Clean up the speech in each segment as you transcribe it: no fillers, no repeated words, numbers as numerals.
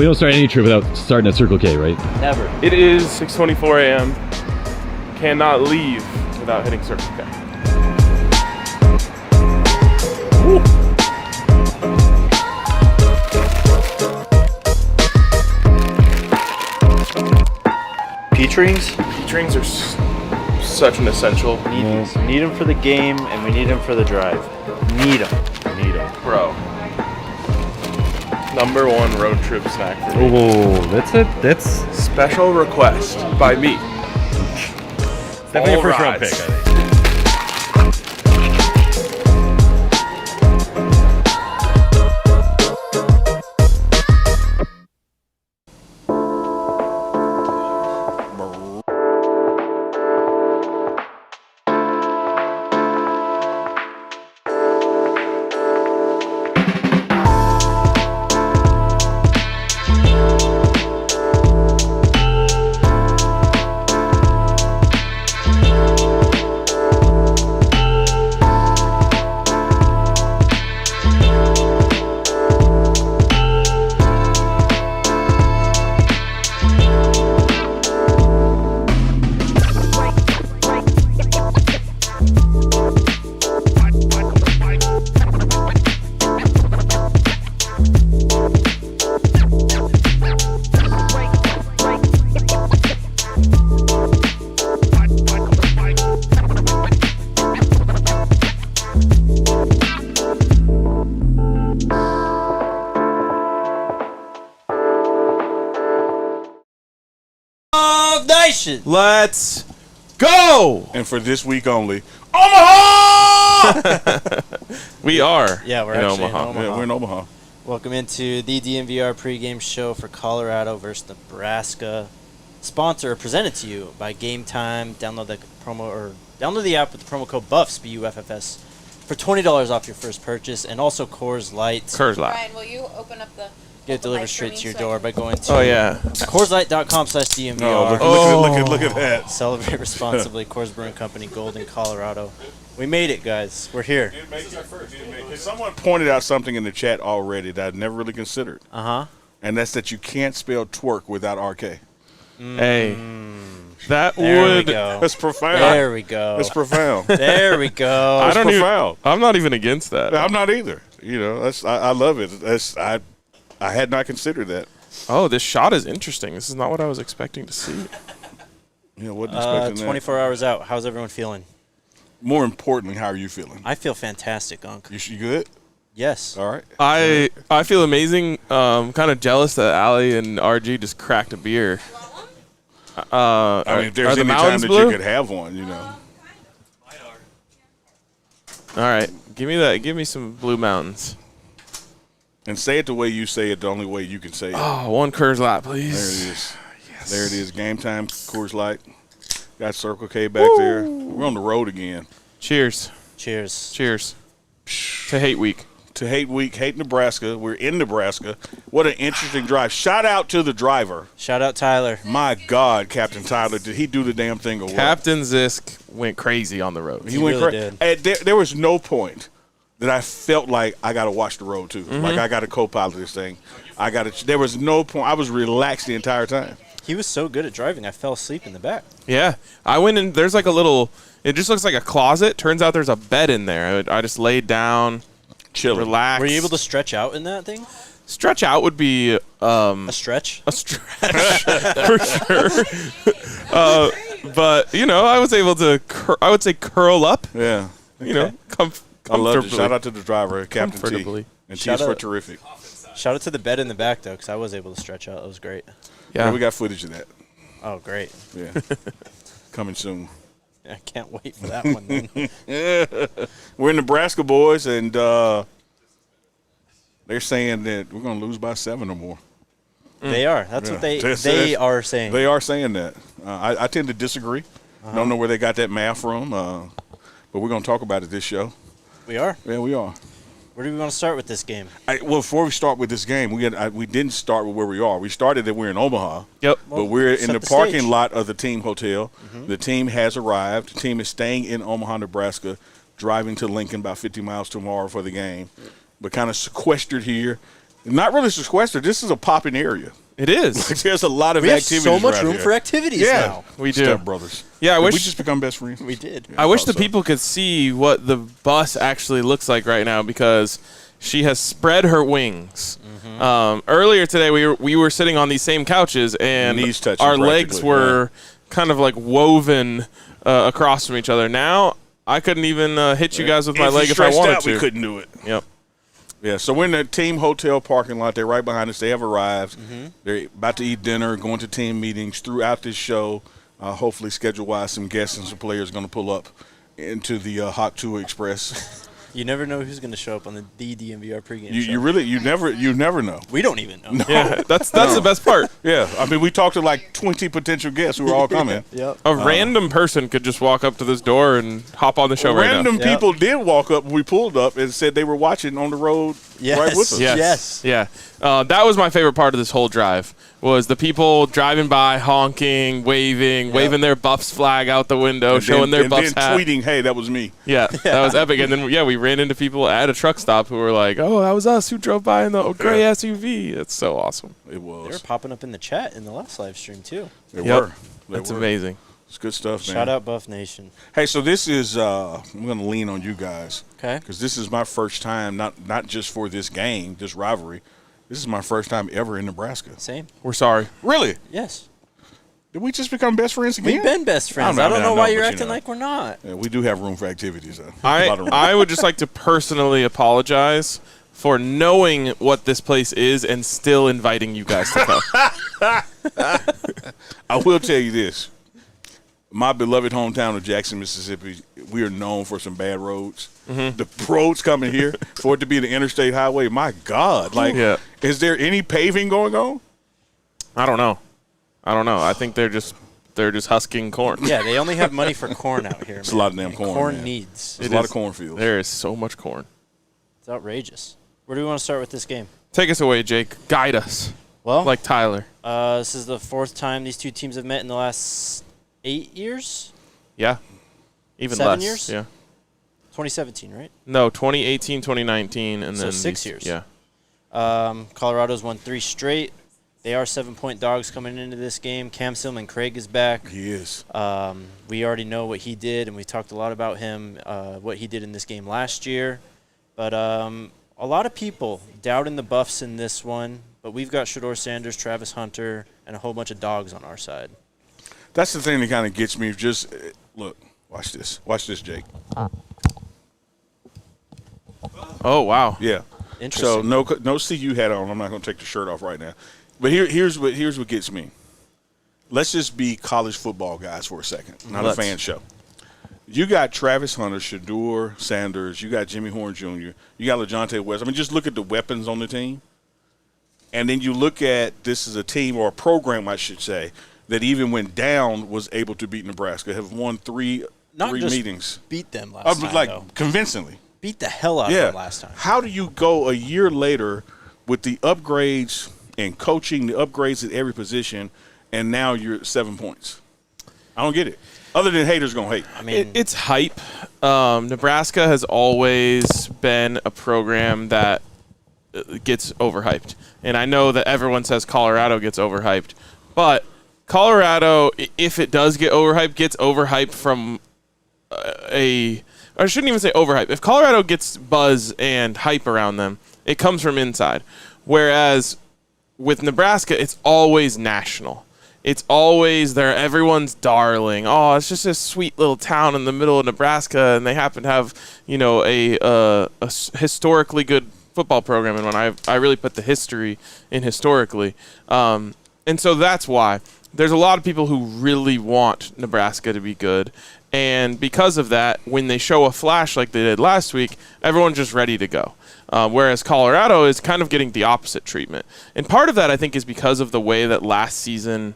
don't start any trip without starting at Circle K, right? Never. It is 6:24 a.m. Cannot leave without hitting Circle K. Woo. Peach rings? Peach rings are such an essential. We need them for the game, and we need them for the drive. Need them. Bro. Number one road trip snack for me. Oh, that's Special request by me. definitely a All first round rise. pick, I think. Let's go! And for this week only, Omaha! We are. Yeah, we're in actually Omaha. in Omaha. Yeah, we're in Omaha. Welcome into the DNVR Pregame Show for Colorado versus Nebraska. Presented to you by Game Time. Download the app with the promo code BUFFS, BUFFS, for $20 off your first purchase, and also Coors Light. Brian, will you open up the... Get it delivered straight to your door by going to CoorsLight.com/DNVR. Look at that. Celebrate responsibly. Coors Brewing Company, Golden, Colorado. We made it, guys. We're here. Someone pointed out something in the chat already that I'd never really considered. Uh-huh. And that's that you can't spell twerk without RK. Hey, that There we would. go. That's profound. There we go. That's profound. There we go. I don't even. profound. I'm not even against that. I'm not either. You know, I love it. I had not considered that. Oh, this shot is interesting. This is not what I was expecting to see. You know, wasn't expecting that. 24 hours out. How's everyone feeling? More importantly, how are you feeling? I feel fantastic, Unc. You good? Yes. All right. I feel amazing. Kind of jealous that Allie and RG just cracked a beer. I mean, if there's any time that you could have one, you know. All right, give me that. Give me some Blue Mountains. And say it the way you say it, the only way you can say it. Oh, one Coors Light, please. There it is. Yes. There it is. Game Time, Coors Light. Got Circle K back there. We're on the road again. Cheers. Cheers. Cheers. To Hate Week. To Hate Week, Hate Nebraska. We're in Nebraska. What an interesting drive. Shout out to the driver. Shout out Tyler. My God, Captain Tyler. Did he do the damn thing or what? Captain Zisk went crazy on the road. He really did. There was no point that I felt like I got to watch the road too. Like I got to co-pilot this thing. There was no point. I was relaxed the entire time. He was so good at driving, I fell asleep in the back. Yeah. I went in. There's like a little, it just looks like a closet. Turns out there's a bed in there. I just laid down, chilling, relaxed. Were you able to stretch out in that thing? Stretch out would be a stretch? A stretch, for sure. But, you know, I was able to, I would say curl up. Yeah. You know, I love it. Shout out to the driver, Captain T. And T's for terrific. Shout out to the bed in the back, though, because I was able to stretch out. It was great. Yeah. We got footage of that. Oh, great. Yeah. Coming soon. I can't wait for that one, then. Yeah. We're in Nebraska, boys, and they're saying that we're going to lose by 7 or more. They are. That's what they are saying. They are saying that. I tend to disagree. Don't know where they got that math from, but we're going to talk about it this show. We are? Yeah, we are. Where do we want to start with this game? Well, before we start with this game, we didn't start with where we are. We started that we're in Omaha. Yep. But we're in the parking stage. lot of the team hotel. The team has arrived. The team is staying in Omaha, Nebraska, driving to Lincoln about 50 miles tomorrow for the game, but kind of sequestered here Not really sequestered. This is a popping area. It is. There's a lot of We have activities so much around room here. for activities Yeah, now. We do. Step brothers. Yeah, I Did wish we just become best friends. We did. I wish thought the so. people could see what the bus actually looks like right now because she has spread her wings. Earlier today, we were sitting on these same couches, and Knees touching our legs practically, were kind of like woven across from each other. Now I couldn't even hit you guys with my leg if I stretched wanted out, to. we couldn't do it. Yep. Yeah, so we're in the team hotel parking lot. They're right behind us. They have arrived. They're about to eat dinner, going to team meetings throughout this show. Hopefully, schedule-wise, some guests and some players are going to pull up into the Hawk Tour Express. You never know who's going to show up on the Thee DNVR Pregame Show. You never know. We don't even know. Yeah, that's the best part. Yeah, I mean, we talked to like 20 potential guests who are all coming. Yep. A random person could just walk up to this door and hop on the show right now. Random people did walk up when we pulled up and said they were watching on the road right with us. Yes. Yeah. That was my favorite part of this whole drive was the people driving by, honking, waving their Buffs flag out the window, showing their Buffs and then hat. tweeting, "Hey, that was me." Yeah, that was epic. And then, we ran into people at a truck stop who were like, "Oh, that was us who drove by in the gray SUV." It's so awesome. It They were was. popping up in the chat in the last live stream, too. They Yep. were. They That's were. amazing. It's good stuff, man. Shout out Buff Nation. Hey, so this is I'm going to lean on you guys. Okay. Because this is my first time, not just for this game, this rivalry. This is my first time ever in Nebraska. Same. We're sorry. Really? Yes. Did we just become best friends again? We've been best friends. I I don't know, know why but you're you acting know. like we're not. Yeah, we do have room for activities, though. A lot of room. I would just like to personally apologize for knowing what this place is and still inviting you guys to come. I will tell you this. My beloved hometown of Jackson, Mississippi, we are known for some bad roads. The roads coming here, for it to be the interstate highway, my God. Like, Yeah. is there any paving going on? I don't know. I think they're just husking corn. Yeah, they only have money for corn out here. It's a lot of damn corn, Corn man. needs. There's It a lot is. of cornfields. There is so much corn. It's outrageous. Where do we want to start with this game? Take us away, Jake. Guide us, Well, like Tyler. this is the fourth time these two teams have met in the last 8 years. Yeah. Even 7 less. years? Yeah. 2017, right? No, 2018, 2019, and So then 6 years. Yeah. Colorado's won 3 straight. They are 7-point dogs coming into this game. Cam Silman Craig is back. He is. We already know what he did, and we talked a lot about him, what he did in this game last year. But a lot of people doubting the Buffs in this one, but we've got Shedeur Sanders, Travis Hunter, and a whole bunch of dogs on our side. That's the thing that kind of gets me. Just look, watch this. Watch this, Jake. Oh, wow. Yeah. So Interesting. no CU hat on. I'm not going to take the shirt off right now. But here's what gets me. Let's just be college football guys for a second, not Let's. a fan show. You got Travis Hunter, Shedeur Sanders. You got Jimmy Horn Jr. You got LaJohntay West. I mean, just look at the weapons on the team. And then you look at this is a team or a program, I should say, that even when down was able to beat Nebraska, have won three Not just meetings. beat them last time, Like though. convincingly. Beat the hell out of them last time. How do you go a year later with the upgrades and coaching, the upgrades at every position, and now you're at 7 points? I don't get it. Other than haters going to hate. I mean, It's hype. Nebraska has always been a program that gets overhyped. And I know that everyone says Colorado gets overhyped. But Colorado, if it does get overhyped, gets overhyped from I shouldn't even say overhype. If Colorado gets buzz and hype around them, it comes from inside. Whereas with Nebraska, it's always national. It's always they're everyone's darling. Oh, it's just a sweet little town in the middle of Nebraska, and they happen to have, a historically good football program. And when I really put the history in historically, and so that's why there's a lot of people who really want Nebraska to be good. And because of that, when they show a flash like they did last week, everyone's just ready to go. Whereas Colorado is kind of getting the opposite treatment. And part of that, I think, is because of the way that last season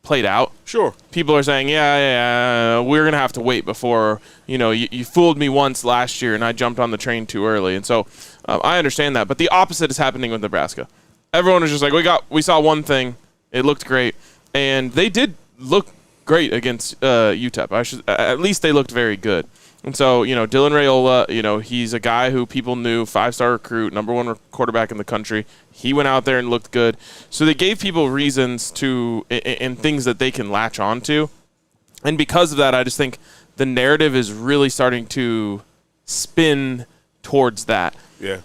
played out. Sure. People are saying, we're going to have to wait before, you fooled me once last year and I jumped on the train too early. And so I understand that. But the opposite is happening with Nebraska. Everyone is just like, we saw one thing. It looked great. And they did look great against UTEP. At least they looked very good. And so, Dylan Raiola, he's a guy who people knew, 5-star recruit, number 1 quarterback in the country. He went out there and looked good. So they gave people reasons to and things that they can latch on to. And because of that, I just think the narrative is really starting to spin towards that. Yeah.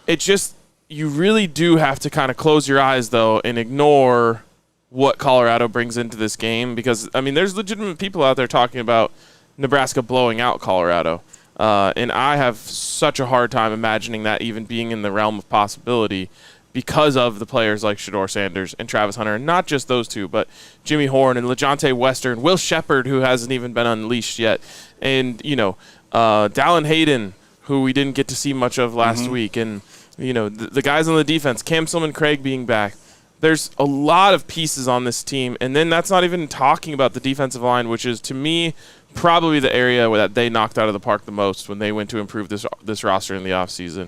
It just, you really do have to kind of close your eyes, though, and ignore what Colorado brings into this game. Because, there's legitimate people out there talking about Nebraska blowing out Colorado. And I have such a hard time imagining that even being in the realm of possibility because of the players like Shedeur Sanders and Travis Hunter. And not just those two, but Jimmy Horn and LeJontay Western, Will Shepard, who hasn't even been unleashed yet, and, Dallin Hayden, who we didn't get to see much of last week, and, the guys on the defense, Cam Silman-Craig being back. There's a lot of pieces on this team, and then that's not even talking about the defensive line, which is, to me, probably the area that they knocked out of the park the most when they went to improve this roster in the offseason.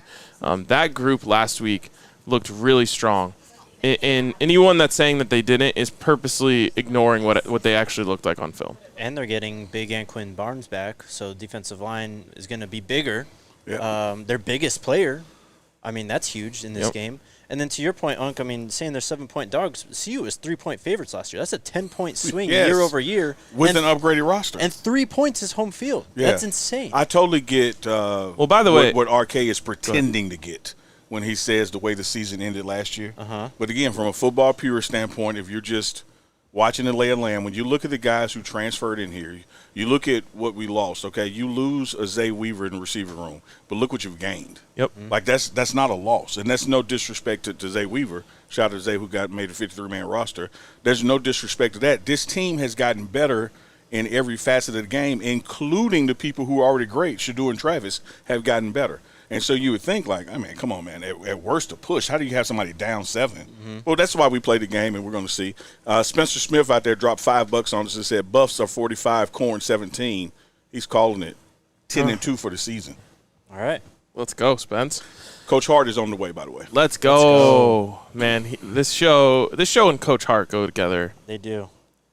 That group last week looked really strong. And anyone that's saying that they didn't is purposely ignoring what they actually looked like on film. And they're getting Big Anquin Barnes back, so defensive line is going to be bigger. Yeah. Their biggest player. That's huge in this game. And then to your point, Unc, saying they're 7-point dogs, CU was 3-point favorites last year. That's a 10-point swing year over year. With an upgraded roster. And 3 points is home field. Yeah. That's insane. I totally get by the way, what RK is pretending to get when he says the way the season ended last year. But again, from a football purist standpoint, if you're just watching the lay of land, when you look at the guys who transferred in here, you look at what we lost, okay? You lose a Zay Weaver in the receiver room, but look what you've gained. Yep. Like, that's not a loss, and that's no disrespect to Zay Weaver. Shout out to Zay who made a 53-man roster. There's no disrespect to that. This team has gotten better in every facet of the game, including the people who are already great. Shedeur and Travis have gotten better. And so you would think, come on, man, at worst a push. How do you have somebody down 7? Well, that's why we play the game, and we're going to see. Spencer Smith out there dropped $5 on us and said Buffs are 45, Corn 17. He's calling it 10-2 for the season. All right. Let's go, Spence. Coach Hart is on the way, by the way. Let's go. Man, this show and Coach Hart go together. They do.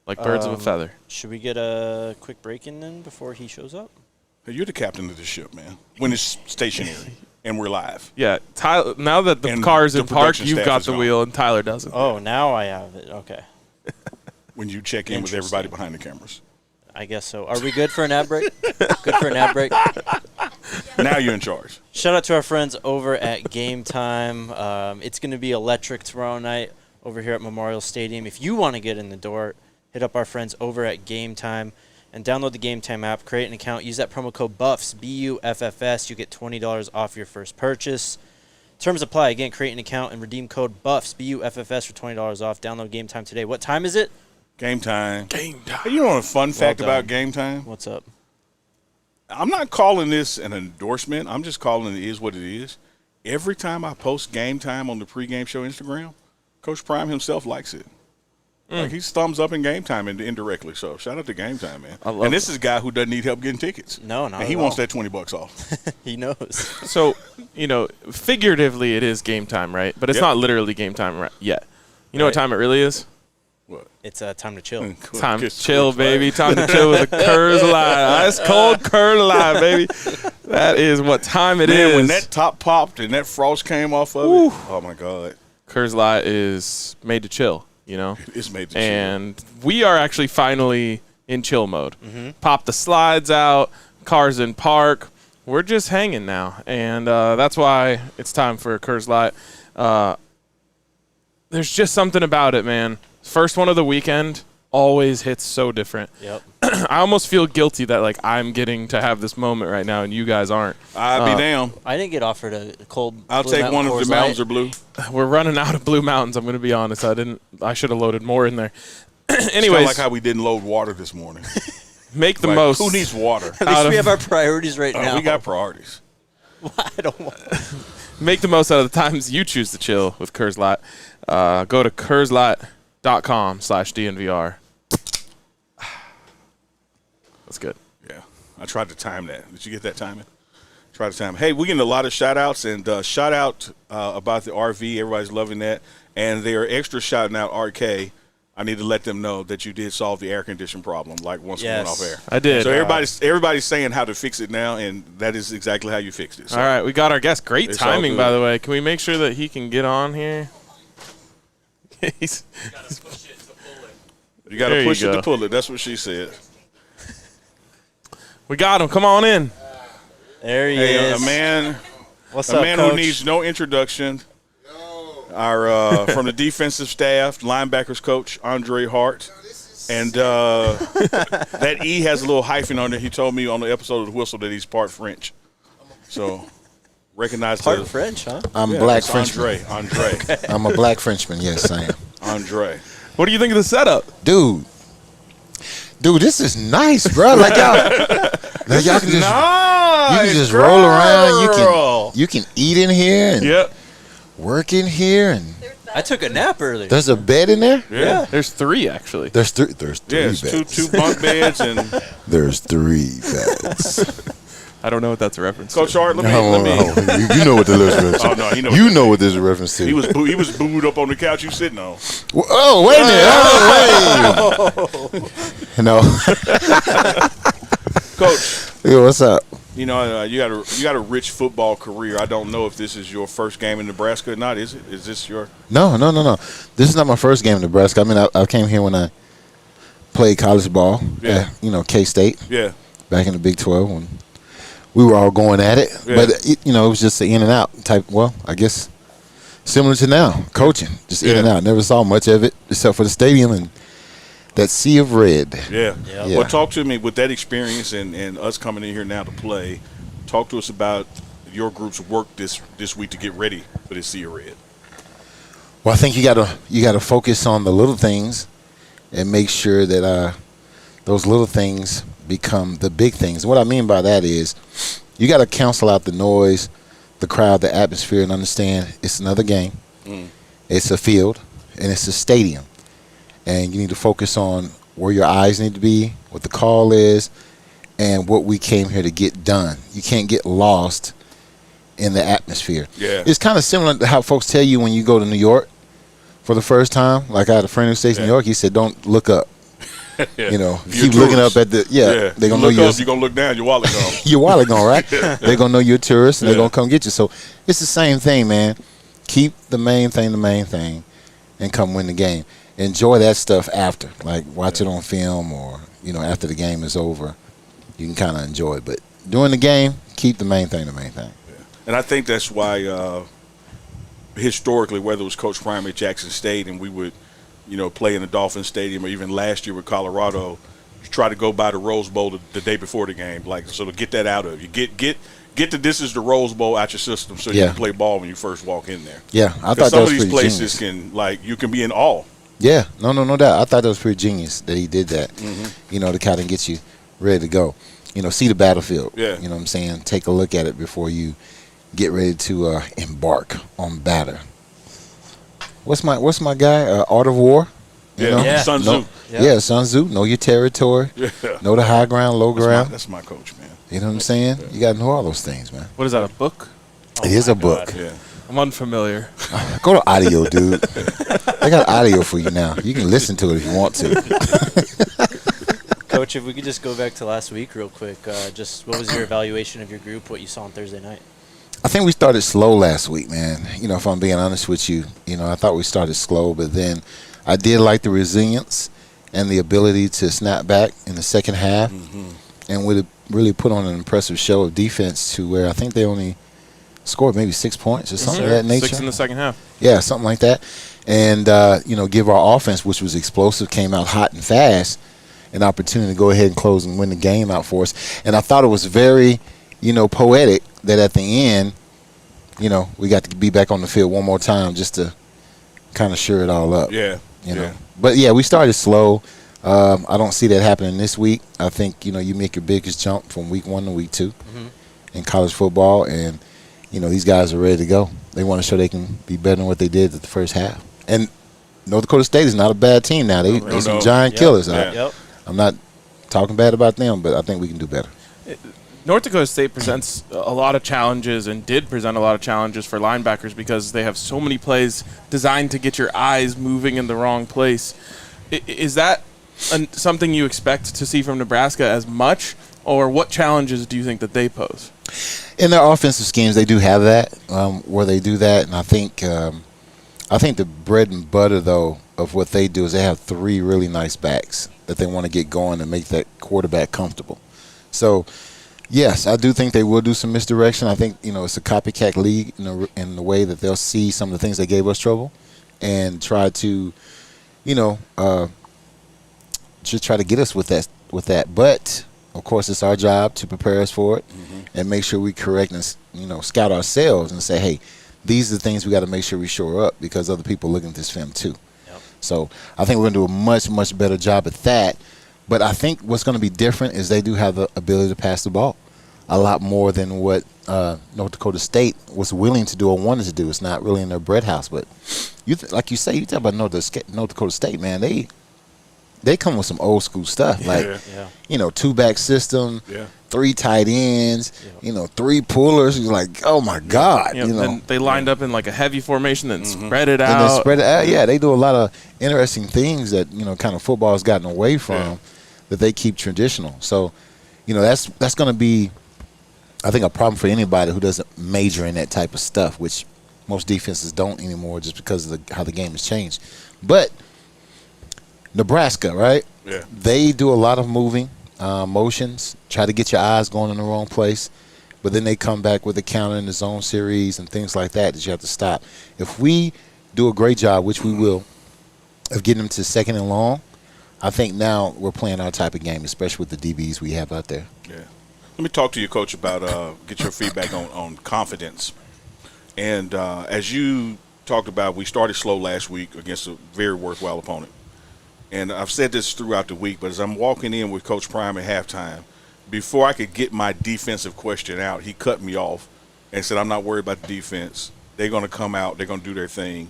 Like birds of a feather. Should we get a quick break in then before he shows up? Hey, you're the captain of this ship, man. When it's stationary and we're live. Yeah, Tyler. Now that the car's in park, you've got the wheel, and Tyler doesn't. Oh, now I have it. Okay. When you check in with everybody behind the cameras. I guess so. Are we good for an ad break? Good for an ad break? Now you're in charge. Shout out to our friends over at Game Time. It's going to be electric tomorrow night over here at Memorial Stadium. If you want to get in the door, hit up our friends over at Game Time and download the Game Time app. Create an account. Use that promo code BUFFS, BUFFS. You get $20 off your first purchase. Terms apply. Again, create an account and redeem code BUFFS, BUFFS for $20 off. Download Game Time today. What time is it? Game time. Game time. Hey, you know a fun fact done. about Game Time? What's up? I'm not calling this an endorsement. I'm just calling it is what it is. Every time I post Game Time on the Pregame Show Instagram, Coach Prime himself likes it. Like, he's thumbs up in Game Time indirectly. So shout out to Game Time, man. And this is a guy who doesn't need help getting tickets. No, not And he at wants all. that $20 off. He knows. So, figuratively it is game time, right? But it's Yep. not literally game time yet. You know what time it really is? What? It's time to chill. Time to chill, baby. Time to chill with a Curse Light. Ice cold Curse Light, baby. That is what time it is. Man, when that top popped and that frost came off of it, oh, my God. Curse Light is made to chill, It's made to And we are actually finally in chill mode. Pop the slides out, cars in park. We're just hanging now. And that's why it's time for a Curse Light. There's just something about it, man. First one of the weekend always hits so different. Yep. I almost feel guilty that I'm getting to have this moment right now and you guys aren't. I'd be damn. I didn't get offered a cold. I'll Blue take Mountain one if Coors the mountains Light. are blue. We're running out of Blue Mountains, I'm going to be honest. I should have loaded more in there. It's kind Anyways, of like how we didn't load water this morning. make the Like, most. Who needs water? At least we have our priorities right now. We got priorities. I don't want. Make the most out of the times you choose to chill with Curse Light. Go to curselight.com/DNVR. That's good. Yeah. I tried to time that. Did you get that timing? Try to time. Hey, we're getting a lot of shout-outs, and shout out about the RV. Everybody's loving that. And they're extra shouting out RK. I I need to let them know that you did solve the air condition problem, like once we went off air. I did. So everybody's saying how to fix it now, and that is exactly how you fixed it. So All right, we got our guest. Great It's timing, all by good. the way. Can we make sure that he can get on here? He's- you got to There you push it go. to pull it. That's what she said. we got him. Come on in. There he Hey, is. a man What's who up, Coach? needs no introduction. Our from the defensive staff, linebackers coach Andre Hart, and that E has a little hyphen on it. He told me on the episode of The Whistle that he's part French, so recognize Part the French, huh? I'm black it's Frenchman. Andre. I'm a black Frenchman. Yes, I am. Andre. What do you think of the setup? Dude, this is nice, bro. Like y'all can just you can just roll around. You can eat in here and Yep. work in here, and I took a nap earlier. there's a bed in there. Yeah. There's 3, actually. There's three. There's three Yeah, it's beds. two bunk beds and There's 3 beds. I don't know what that's a reference Coach to. Hart. Let me. You know what the reference. Oh no, he knows. You know what this is a reference to. He was booed up on the couch you sitting on. Oh, wait a minute. Oh, wait. No. Coach, Yo, what's up? you know you got a rich football career. I don't know if this is your first game in Nebraska or not. Is it? Is this your? No. This is not my first game in Nebraska. I mean, I came here when I played college ball Yeah. at, K-State Yeah. back in the Big 12 when we were all going at it. Yeah. But, it was just an in and out type, well, I guess similar to now, coaching, just in and Yeah. out. Never saw much of it except for the stadium and that sea of red. Yeah. Yeah. Yeah. Well, talk to me with that experience and us coming in here now to play. Talk to us about your group's work this week to get ready for this sea of red. Well, I think you gotta focus on the little things and make sure that those little things become the big things. And what I mean by that is you got to cancel out the noise, the crowd, the atmosphere, and understand it's another game. It's a field, and it's a stadium. And you need to focus on where your eyes need to be, what the call is, and what we came here to get done. You can't get lost in the atmosphere. Yeah. It's kind of similar to how folks tell you when you go to New York for the first time. Like I had a friend who stays in New York. He said, don't look up. Yeah. You You're keep looking up tourist. at the they're gonna know look you're up, you're gonna look down, your wallet gone. your wallet gone, right? They're gonna know you're a tourist and Yeah. they're gonna come get you. So it's the same thing, man. Keep the main thing, and come win the game. Enjoy that stuff after, like watch it on film or after the game is over. You can kind of enjoy it, but during the game, keep the main thing. And I think that's why historically, whether it was Coach Prime at Jackson State and we would, play in the Dolphin Stadium, or even last year with Colorado, you try to go by the Rose Bowl the day before the game, like so to get that out of you. Get the this is the Rose Bowl out your system so you Yeah. can play ball when you first walk in there. Yeah, I thought Because that some was of these pretty places genius. you can be in awe. Yeah, no doubt. I thought that was pretty genius that he did that. To kind of get you ready to go. See the battlefield. Yeah. You know what I'm saying? Take a look at it before you get ready to embark on battle. What's my guy? Art of War. Yeah. Sun No, Tzu. yeah, Sun Tzu. Know your territory. Yeah. Know the high ground, low ground. That's my coach, man. You know what I'm saying? You got to know all those things, man. What is that, a book? It is a book. Yeah. I'm unfamiliar. Go to audio, dude. They got audio for you now. You can listen to it if you want to. Coach, if we could just go back to last week real quick, just what was your evaluation of your group, what you saw on Thursday night? I think we started slow last week, man. If I'm being honest with you, I thought we started slow, but then I did like the resilience and the ability to snap back in the second half, and we really put on an impressive show of defense to where I think they only scored maybe 6 points or something of that nature. 6 in the second half. Yeah, something like that. And, give our offense, which was explosive, came out hot and fast, an opportunity to go ahead and close and win the game out for us. And I thought it was very, poetic that at the end, we got to be back on the field one more time just to kind of sure it all up. Yeah. But, yeah, we started slow. I don't see that happening this week. I think, you make your biggest jump from week 1 to week 2 in college football, and these guys are ready to go. They want to show they can be better than what they did at the first half. And North Dakota State is not a bad team now. They're some giant killers. Yep. I'm not talking bad about them, but I think we can do better. North Dakota State presents a lot of challenges and did present a lot of challenges for linebackers because they have so many plays designed to get your eyes moving in the wrong place. Is that something you expect to see from Nebraska as much, or what challenges do you think that they pose? In their offensive schemes, they do have that, where they do that, and I think the bread and butter, though, of what they do is they have 3 really nice backs that they want to get going and make that quarterback comfortable. So, yes, I do think they will do some misdirection. I think, it's a copycat league in the way that they'll see some of the things that gave us trouble and try to, just try to get us with that. But, of course, it's our job to prepare us for it and make sure we correct and, scout ourselves and say, hey, these are the things we got to make sure we shore up because other people are looking at this film too. Yep. So I think we're going to do a much, much better job at that. But I think what's going to be different is they do have the ability to pass the ball a lot more than what North Dakota State was willing to do or wanted to do. It's not really in their bread house. But like you say, you talk about North Dakota State, man, they come with some old school stuff. Like, 2-back system, 3 tight ends, 3 pullers. You're like, oh, my God. Then they lined up in like a heavy formation, then spread it out. And they spread it out. Yeah, they do a lot of interesting things that, kind of football has gotten away from that they keep traditional. So, that's going to be, I think, a problem for anybody who doesn't major in that type of stuff, which most defenses don't anymore just because of how the game has changed. But Nebraska, right? Yeah. They do a lot of moving motions, try to get your eyes going in the wrong place, but then they come back with a counter in the zone series and things like that you have to stop. If we do a great job, which we will, of getting them to 2nd and long, I think now we're playing our type of game, especially with the DBs we have out there. Yeah. Let me talk to you, Coach, about get your feedback on confidence. And as you talked about, we started slow last week against a very worthwhile opponent. And I've said this throughout the week, but as I'm walking in with Coach Prime at halftime, before I could get my defensive question out, he cut me off and said, I'm not worried about the defense. They're going to come out. They're going to do their thing.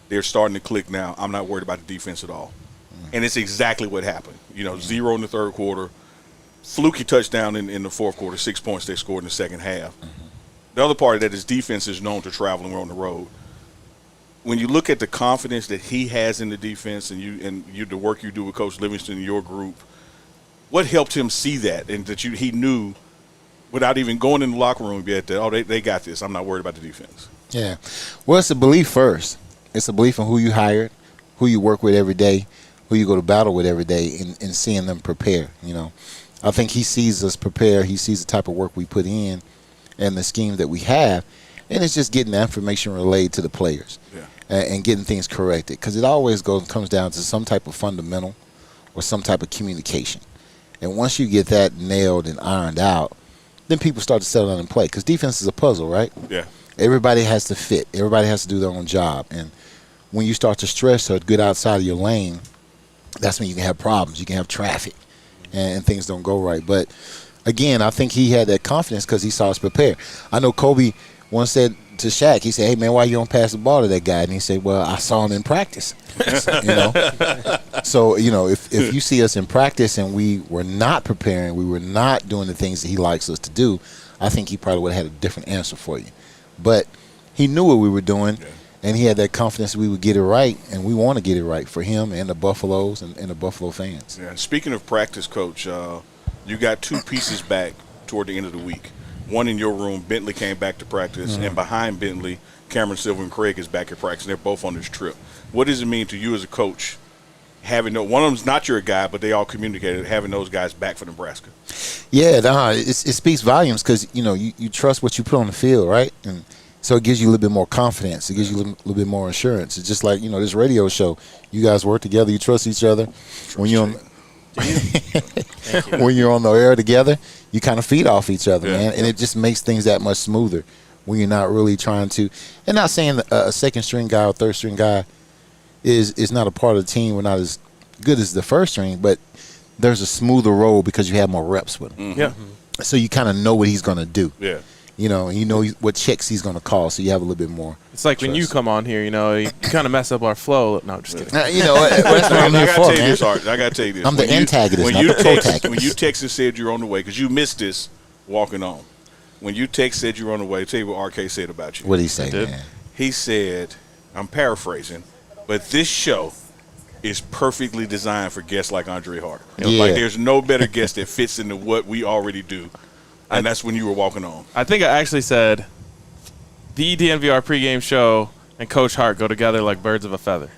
They're starting to click now. I'm not worried about the defense at all. And it's exactly what happened. 0 in the 3rd quarter, fluky touchdown in the 4th quarter, 6 points they scored in the second half. The other part of that is defense is known to travel and on the road. When you look at the confidence that he has in the defense and the work you do with Coach Livingston and your group, what helped him see that and that he knew without even going in the locker room yet that, they got this. I'm not worried about the defense. Yeah. Well, it's a belief first. It's a belief in who you hired, who you work with every day, who you go to battle with every day, and seeing them prepare. I think he sees us prepare. He sees the type of work we put in and the scheme that we have, and it's just getting that information relayed to the players. Yeah. And getting things corrected, because it always comes down to some type of fundamental or some type of communication. And once you get that nailed and ironed out, then people start to settle down and play, because defense is a puzzle, right? Yeah. Everybody has to fit. Everybody has to do their own job. And when you start to stress or get outside of your lane, that's when you can have problems. You can have traffic, and things don't go right. But, again, I think he had that confidence because he saw us prepare. I know Kobe once said to Shaq, he said, hey, man, why you don't pass the ball to that guy? And he said, well, I saw him in practice. So, if you see us in practice and we were not preparing, we were not doing the things that he likes us to do, I think he probably would have had a different answer for you. But he knew what we were doing, and he had that confidence we would get it right, and we want to get it right for him and the Buffaloes and the Buffalo fans. Yeah. Speaking of practice, Coach, you got 2 pieces back toward the end of the week. One in your room, Bentley came back to practice, and behind Bentley, Cameron Silver and Craig is back at practice, and they're both on this trip. What does it mean to you as a coach, having one of them's not your guy, but they all communicated, having those guys back for Nebraska? Yeah, it speaks volumes because, you trust what you put on the field, right? And so it gives you a little bit more confidence. It gives you a little bit more assurance. It's just like, this radio show. You guys work together. You trust each other. When you're on the air together, you kind of feed off each other, man, and it just makes things that much smoother when you're not really trying to. And not saying a second-string guy or third-string guy is not a part of the team. We're not as good as the first string, but there's a smoother roll because you have more reps with him. Yeah. So you kind of know what he's going to do. Yeah. And you know what checks he's going to call, so you have a little bit more. It's like trust. When you come on here, you kind of mess up our flow. No, just kidding. That's what I'm here for, man. I got to tell you this. I'm the antagonist, not the protagonist. When you texted said you're on the way, because you missed this walking on. When you said you're on the way, tell you what RK said about you. What did he say, man? He said, I'm paraphrasing, but this show is perfectly designed for guests like Andre Hart. Yeah. Like there's no better guest that fits into what we already do, and that's when you were walking on. I think I actually said the DNVR pregame show and Coach Hart go together like birds of a feather.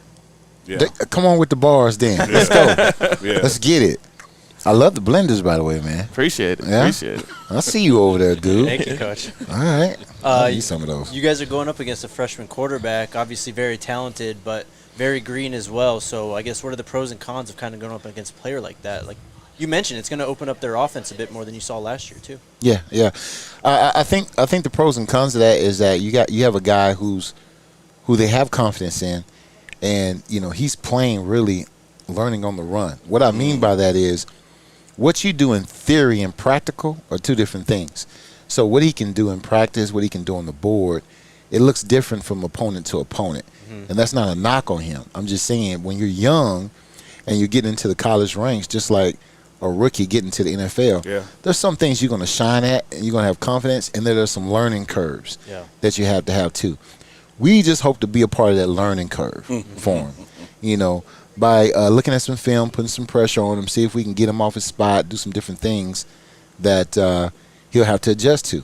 Yeah, Come on with the bars, then. Let's go. yeah. Let's get it. I love the blenders, by the way, man. Appreciate it. Yeah? Appreciate it. I see you over there, dude. Thank you, Coach. All right. I need some of those. You guys are going up against a freshman quarterback, obviously very talented, but very green as well. So I guess what are the pros and cons of kind of going up against a player like that? Like you mentioned, it's going to open up their offense a bit more than you saw last year too. Yeah, yeah. I think the pros and cons of that is that you have a guy who they have confidence in, and he's playing really learning on the run. What I mean by that is what you do in theory and practical are two different things. So what he can do in practice, what he can do on the board, it looks different from opponent to opponent. And that's not a knock on him. I'm just saying when you're young and you're getting into the college ranks, just like a rookie getting to the NFL, there's some things you're going to shine at and you're going to have confidence, and there's some learning curves that you have to have too. We just hope to be a part of that learning curve for him, by looking at some film, putting some pressure on him, see if we can get him off his spot, do some different things that he'll have to adjust to.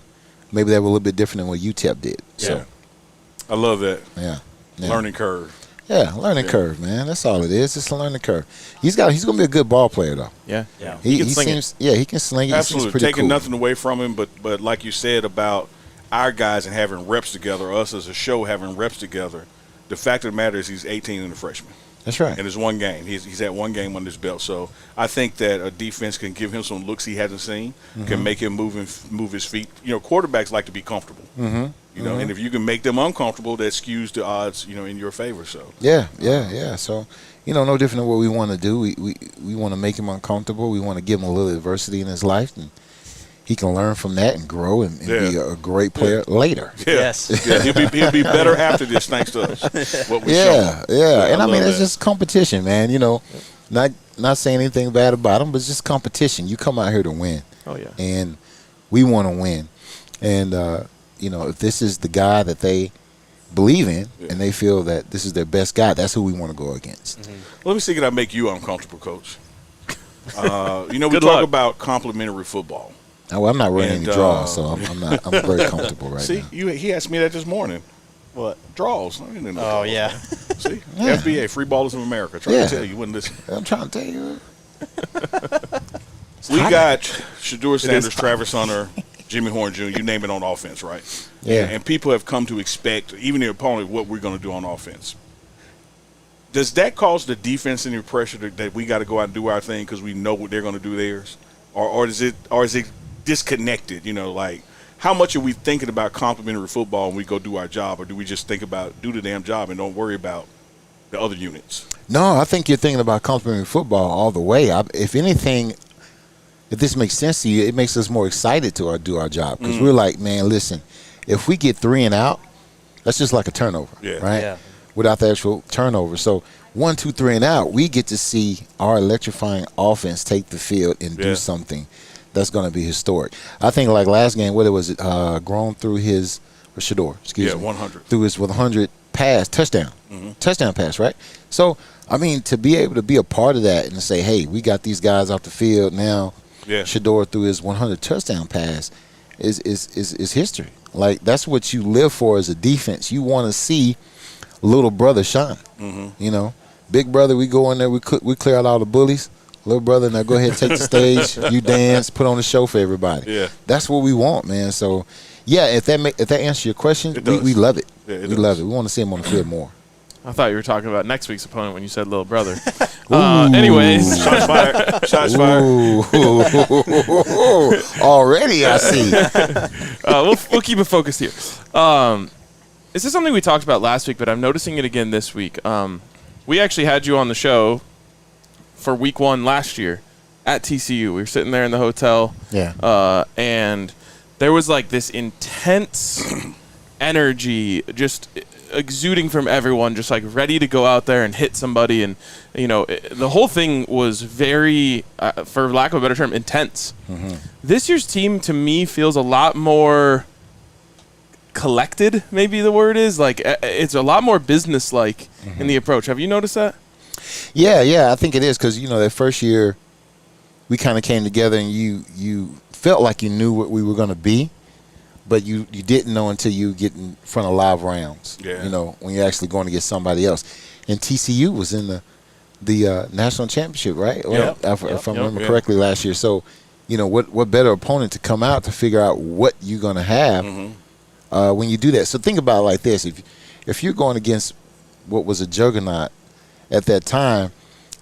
Maybe that was a little bit different than what UTEP did. Yeah. So, I love that. Yeah. Learning curve. Yeah, learning curve, man. That's all it is. It's a learning curve. He's going to be a good ball player, though. Yeah. He can sling seems, it. Yeah, he can sling it. Absolutely. He seems pretty Taking cool. nothing away from him, but like you said about our guys and having reps together, us as a show having reps together, the fact of the matter is he's 18 and a freshman. That's right. And it's one game. He's had one game under his belt. So I think that a defense can give him some looks he hasn't seen, can make him move his feet. Quarterbacks like to be comfortable. And if you can make them uncomfortable, that skews the odds, in your favor. So Yeah. So, no different than what we want to do. We want to make him uncomfortable. We want to give him a little adversity in his life, and he can learn from that and grow and be a great player later. Yeah. Yes. Yeah, he'll be better after this, thanks to us. What we Yeah. And I mean, it's that. just competition, man. Not saying anything bad about him, but it's just competition. You come out here to win. Oh, yeah. And we want to win. And, if this is the guy that they believe in and they feel that this is their best guy, that's who we want to go against. Let me see, can I make you uncomfortable, Coach? We Good talk luck. about complimentary football. Oh, I'm not running And, any draws, so I'm very comfortable right See, now. he asked me that this morning. What? Draws. I didn't know Oh draws. yeah. See, Yeah. FBA, Free Ballers of America. Trying Yeah. to tell you, wouldn't listen. I'm trying to tell you. We got Shedeur Sanders, Travis Hunter, Jimmy Horn Jr., you name it, on offense, right? Yeah. And people have come to expect, even the opponent, what we're going to do on offense. Does that cause the defense any pressure that we got to go out and do our thing because we know what they're going to do theirs? Or is it disconnected? Like how much are we thinking about complimentary football when we go do our job, or do we just think about do the damn job and don't worry about the other units? No, I think you're thinking about complimentary football all the way. If anything, if this makes sense to you, it makes us more excited to do our job because we're like, man, listen, if we get 3 and out, that's just like a turnover, right? Yeah. Without the actual turnover. So 1, 2, 3 and out, we get to see our electrifying offense take the field and do something that's going to be historic. I think like last game, what it was, grown through his Shedeur, excuse me, 100 through his 100 pass touchdown pass, right? So I mean, to be able to be a part of that and to say, hey, we got these guys off the field now. Shedeur through his 100 touchdown pass is history. Like that's what you live for as a defense. You want to see little brother shine. Big brother, we go in there, we clear out all the bullies. Little brother, now go ahead, take the stage, you dance, put on a show for everybody. Yeah. That's what we want, man. So, yeah, if that answers your question, we love it. Yeah, we love it. We want to see him on the field more. I thought you were talking about next week's opponent when you said little brother. Anyways. Shots fired. Shots fired. Ooh. Already, I see. We'll keep it focused here. This is something we talked about last week, but I'm noticing it again this week. We actually had you on the show for week 1 last year at TCU. We were sitting there in the hotel. Yeah. And there was like this intense energy just exuding from everyone, just like ready to go out there and hit somebody. And, the whole thing was very, for lack of a better term, intense. This year's team, to me, feels a lot more collected, maybe the word is. Like, it's a lot more business-like in the approach. Have you noticed that? Yeah, I think it is because, that first year we kind of came together and you felt like you knew what we were going to be, but you didn't know until you get in front of live rounds, when you're actually going to get somebody else. And TCU was in the national championship, right? Yeah. If I remember correctly last year. So, what better opponent to come out to figure out what you're going to have when you do that. So think about it like this. If you're going against what was a juggernaut at that time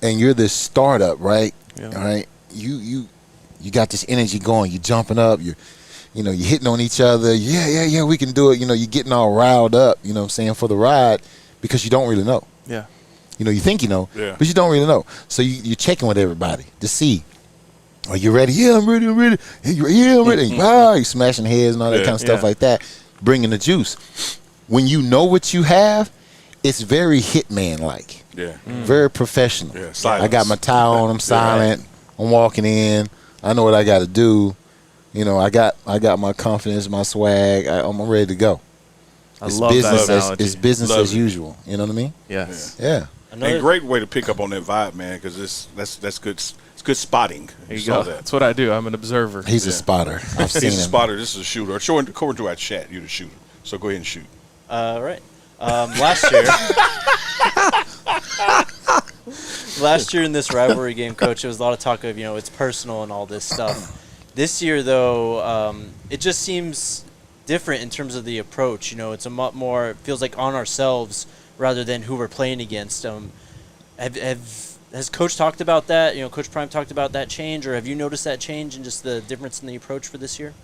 and you're this startup, right? Yeah. All right. You got this energy going. You're jumping up. You're hitting on each other. Yeah, we can do it. You're getting all riled up, for the ride because you don't really know. Yeah. You think you know, but you don't really know. So you're checking with everybody to see, are you ready? Yeah, I'm ready. Yeah, I'm ready. You're smashing heads and all that kind of stuff like that, bringing the juice. When you know what you have, it's very Hitman-like. Yeah. Very professional. Yeah, silence. I got my tie on. I'm silent. I'm walking in. I know what I got to do. I got my confidence, my swag. I'm ready to go. Love that analogy. It's business as usual. You know what I mean? Yes. Yeah. And great way to pick up on that vibe, man, because that's good. It's good spotting. There you go. That's what I do. I'm an observer. He's a spotter. I've seen him. He's a spotter. This is a shooter. According to our chat, you're the shooter. So go ahead and shoot. Right. Last year in this rivalry game, Coach, there was a lot of talk of, it's personal and all this stuff. This year, though, it just seems different in terms of the approach. It's a lot more, it feels like on ourselves rather than who we're playing against. Has Coach talked about that? Coach Prime talked about that change, or have you noticed that change and just the difference in the approach for this year?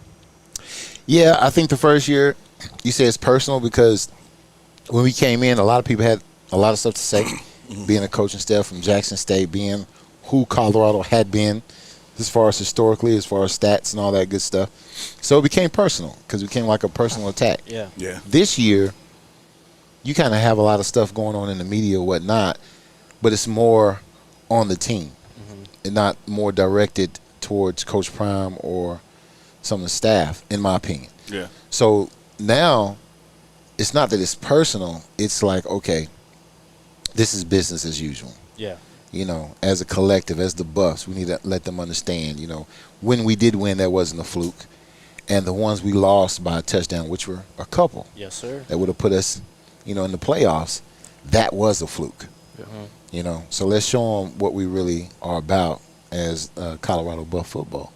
Yeah, I think the first year, you say it's personal because when we came in, a lot of people had a lot of stuff to say, being a coaching staff from Jackson State, being who Colorado had been as far as historically, as far as stats and all that good stuff. So it became personal because it became like a personal attack. Yeah. This year, you kind of have a lot of stuff going on in the media or whatnot, but it's more on the team and not more directed towards Coach Prime or some of the staff, in my opinion. Yeah. So now it's not that it's personal. It's like, okay, this is business as usual. Yeah. As a collective, as the Buffs, we need to let them understand, when we did win, that wasn't a fluke. And the ones we lost by a touchdown, which were a couple. Yes, sir. That would have put us, in the playoffs, that was a fluke. Yeah. So let's show them what we really are about as Colorado Buff football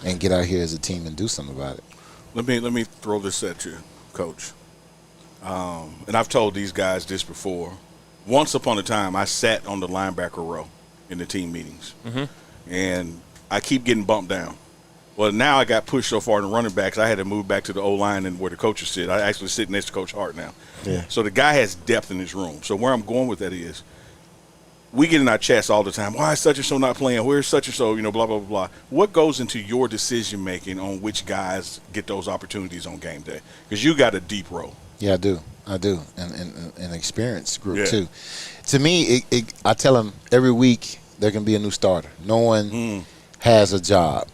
and get out here as a team and do something about it. Let me throw this at you, Coach. And I've told these guys this before. Once upon a time, I sat on the linebacker row in the team meetings, and I keep getting bumped down. Well, now I got pushed so far in the running backs, I had to move back to the O-line and where the coaches sit. I actually sit next to Coach Hart now. Yeah. So the guy has depth in his room. So where I'm going with that is, we get in our chest all the time. Why is such-and-so not playing? Where's such-and-so? Blah, blah, blah, blah. What goes into your decision-making on which guys get those opportunities on game day? Because you got a deep row. Yeah, I do. And an experienced group, too. To me, I tell them every week there can be a new starter. No one has a job.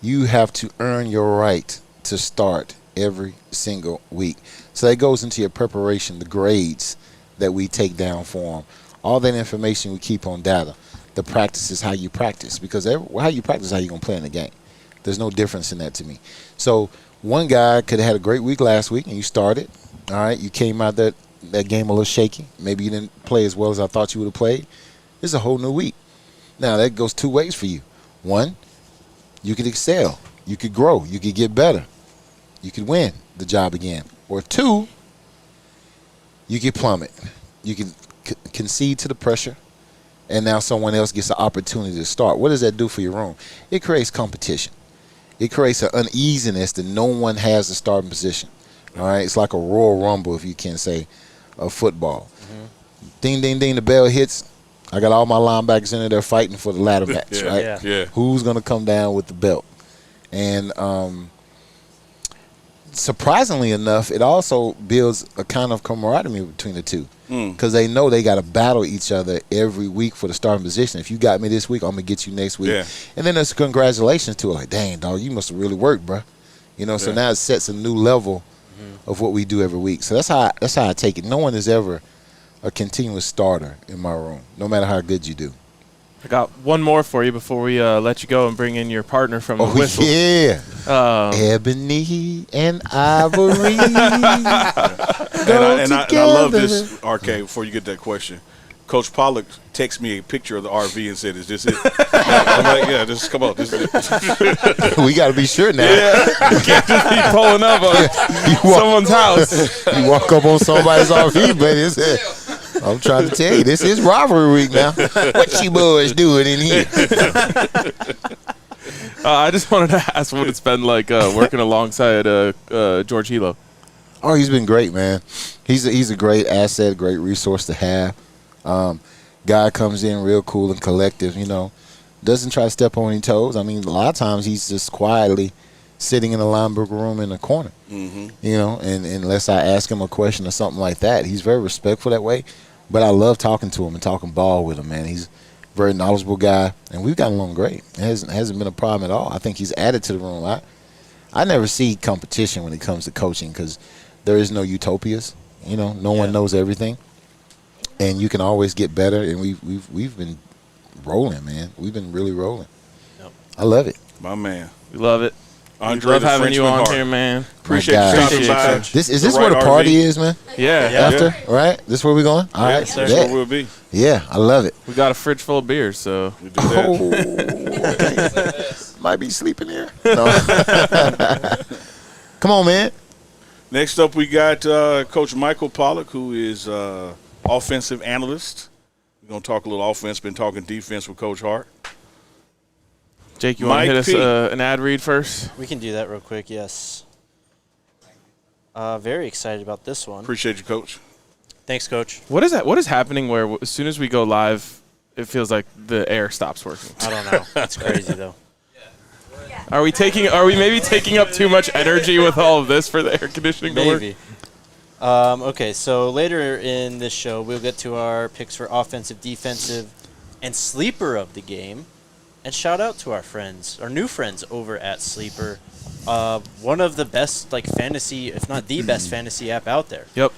You have to earn your right to start every single week. So that goes into your preparation, the grades that we take down for them. All that information we keep on data. The practice is how you practice, because how you practice is how you're going to play in the game. There's no difference in that to me. So one guy could have had a great week last week and you started. All right, you came out that game a little shaky. Maybe you didn't play as well as I thought you would have played. It's a whole new week. Now, that goes two ways for you. One, you could excel. You could grow. You could get better. You could win the job again. Or two, you could plummet. You can concede to the pressure, and now someone else gets the opportunity to start. What does that do for your room? It creates competition. It creates an uneasiness that no one has the starting position. All right, it's like a Royal Rumble, if you can say, of football. Ding, ding, ding, the bell hits. I got all my linebackers in there fighting for the ladder match, right? Yeah. Who's going to come down with the belt? And surprisingly enough, it also builds a kind of camaraderie between the two, because they know they got to battle each other every week for the starting position. If you got me this week, I'm going to get you next week. Yeah. And then there's congratulations to it. Like, dang, dog, you must have really worked, bro. So now it sets a new level of what we do every week. So that's how I take it. No one is ever a continuous starter in my room, no matter how good you do. I got one more for you before we let you go and bring in your partner from the whistle. Yeah. Ebony and ivory. And I love this, RK, before you get that question. Coach Pollock texted me a picture of the RV and said, "Is this it?" I'm like, "Yeah, come on, this is it." We got to be sure now. Yeah, you can't just be pulling up on someone's house. You walk up on somebody's RV, but it's it. I'm trying to tell you, this is rivalry week now. What you boys doing in here? I just wanted to ask what it's been like working alongside George Hilo. Oh, he's been great, man. He's a great asset, great resource to have. Guy comes in real cool and collective, doesn't try to step on any toes. I mean, a lot of times he's just quietly sitting in the linebacker room in the corner, and unless I ask him a question or something like that. He's very respectful that way, but I love talking to him and talking ball with him, man. He's a very knowledgeable guy, and we've gotten along great. It hasn't been a problem at all. I think he's added to the room. I never see competition when it comes to coaching because there is no utopias. No one knows everything. And you can always get better, and we've been rolling, man. We've been really rolling. Yep. I love it. My man. We love it. Andre, we love the having you on Frenchman here, man. Appreciate you stopping by. Is this where the party is, man? Yeah. After, right? This where we going? All right. sir. That's where we'll be. Yeah, I love it. We got a fridge full of beers, so We do that. Oh, okay. Might be sleeping here. No. Come on, man. Next up, we got Coach Michael Pollock, who is offensive analyst. We're going to talk a little offense. Been talking defense with Coach Hart. Jake, you want to hit us P. an ad read first? We can do that real quick, yes. Very excited about this one. Appreciate you, Coach. Thanks, Coach. What is that? What is happening where as soon as we go live, it feels like the air stops working? I don't know. It's crazy, though. Are we maybe taking up too much energy with all of this for the air conditioning to work? Maybe. Okay, so later in this show, we'll get to our picks for offensive, defensive, and sleeper of the game. And shout out to our friends, our new friends over at Sleeper. One of the best, fantasy, if not the best fantasy app out there. Yep.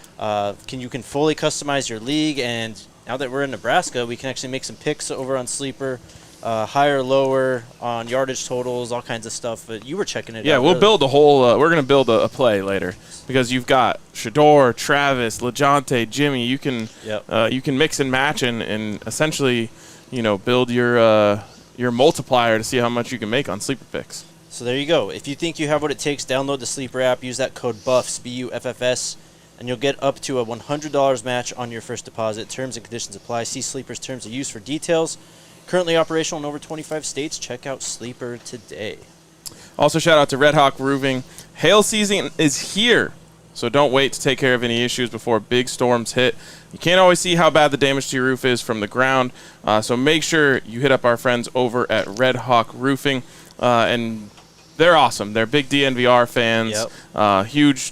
You can fully customize your league, and now that we're in Nebraska, we can actually make some picks over on Sleeper. Higher, lower on yardage totals, all kinds of stuff. But you were checking it out. Yeah, we'll build a whole. We're gonna build a play later because you've got Shedeur, Travis, LeJohntay, Jimmy. You can mix and match and essentially, build your multiplier to see how much you can make on sleeper picks. So there you go. If you think you have what it takes, download the Sleeper app. Use that code BUFFS, BUFFS, and you'll get up to a $100 match on your first deposit. Terms and conditions apply. See Sleeper's terms of use for details. Currently operational in over 25 states. Check out Sleeper today. Also, shout out to Red Hawk Roofing. Hail season is here, so don't wait to take care of any issues before big storms hit. You can't always see how bad the damage to your roof is from the ground, so make sure you hit up our friends over at Red Hawk Roofing, and they're awesome. They're big DNVR fans, huge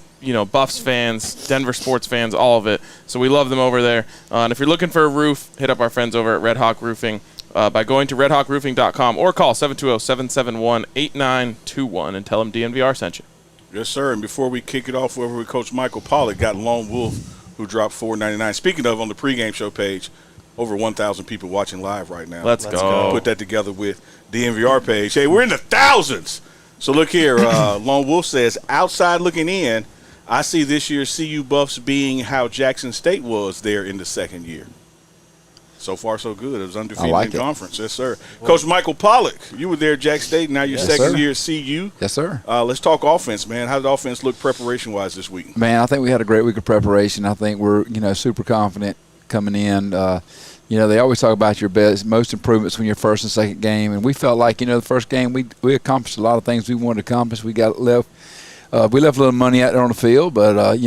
Buffs fans, Denver sports fans, all of it. So we love them over there. And if you're looking for a roof, hit up our friends over at Red Hawk Roofing. By going to redhawkroofing.com or call 720-771-8921 and tell them DNVR sent you. Yes, sir. And before we kick it off over with Coach Michael Pollock, got Lone Wolf, who dropped $4.99. Speaking of, on the pregame show page, over 1,000 people watching live right now. Let's go. Put that together with the DNVR page. Hey, we're in the thousands. So look here. Lone Wolf says, outside looking in, I see this year's CU Buffs being how Jackson State was there in the second year. So far, so good. It was undefeated in conference. Yes, sir. Coach Michael Pollock, you were there at Jack State. Now your second year at CU. Yes, sir. Let's talk offense, man. How did the offense look preparation-wise this week? Man, I think we had a great week of preparation. I think we're, super confident coming in. They always talk about your most improvements when your first and second game. And we felt like, the first game we accomplished a lot of things we wanted to accomplish. We got left. We left a little money out there on the field, but, I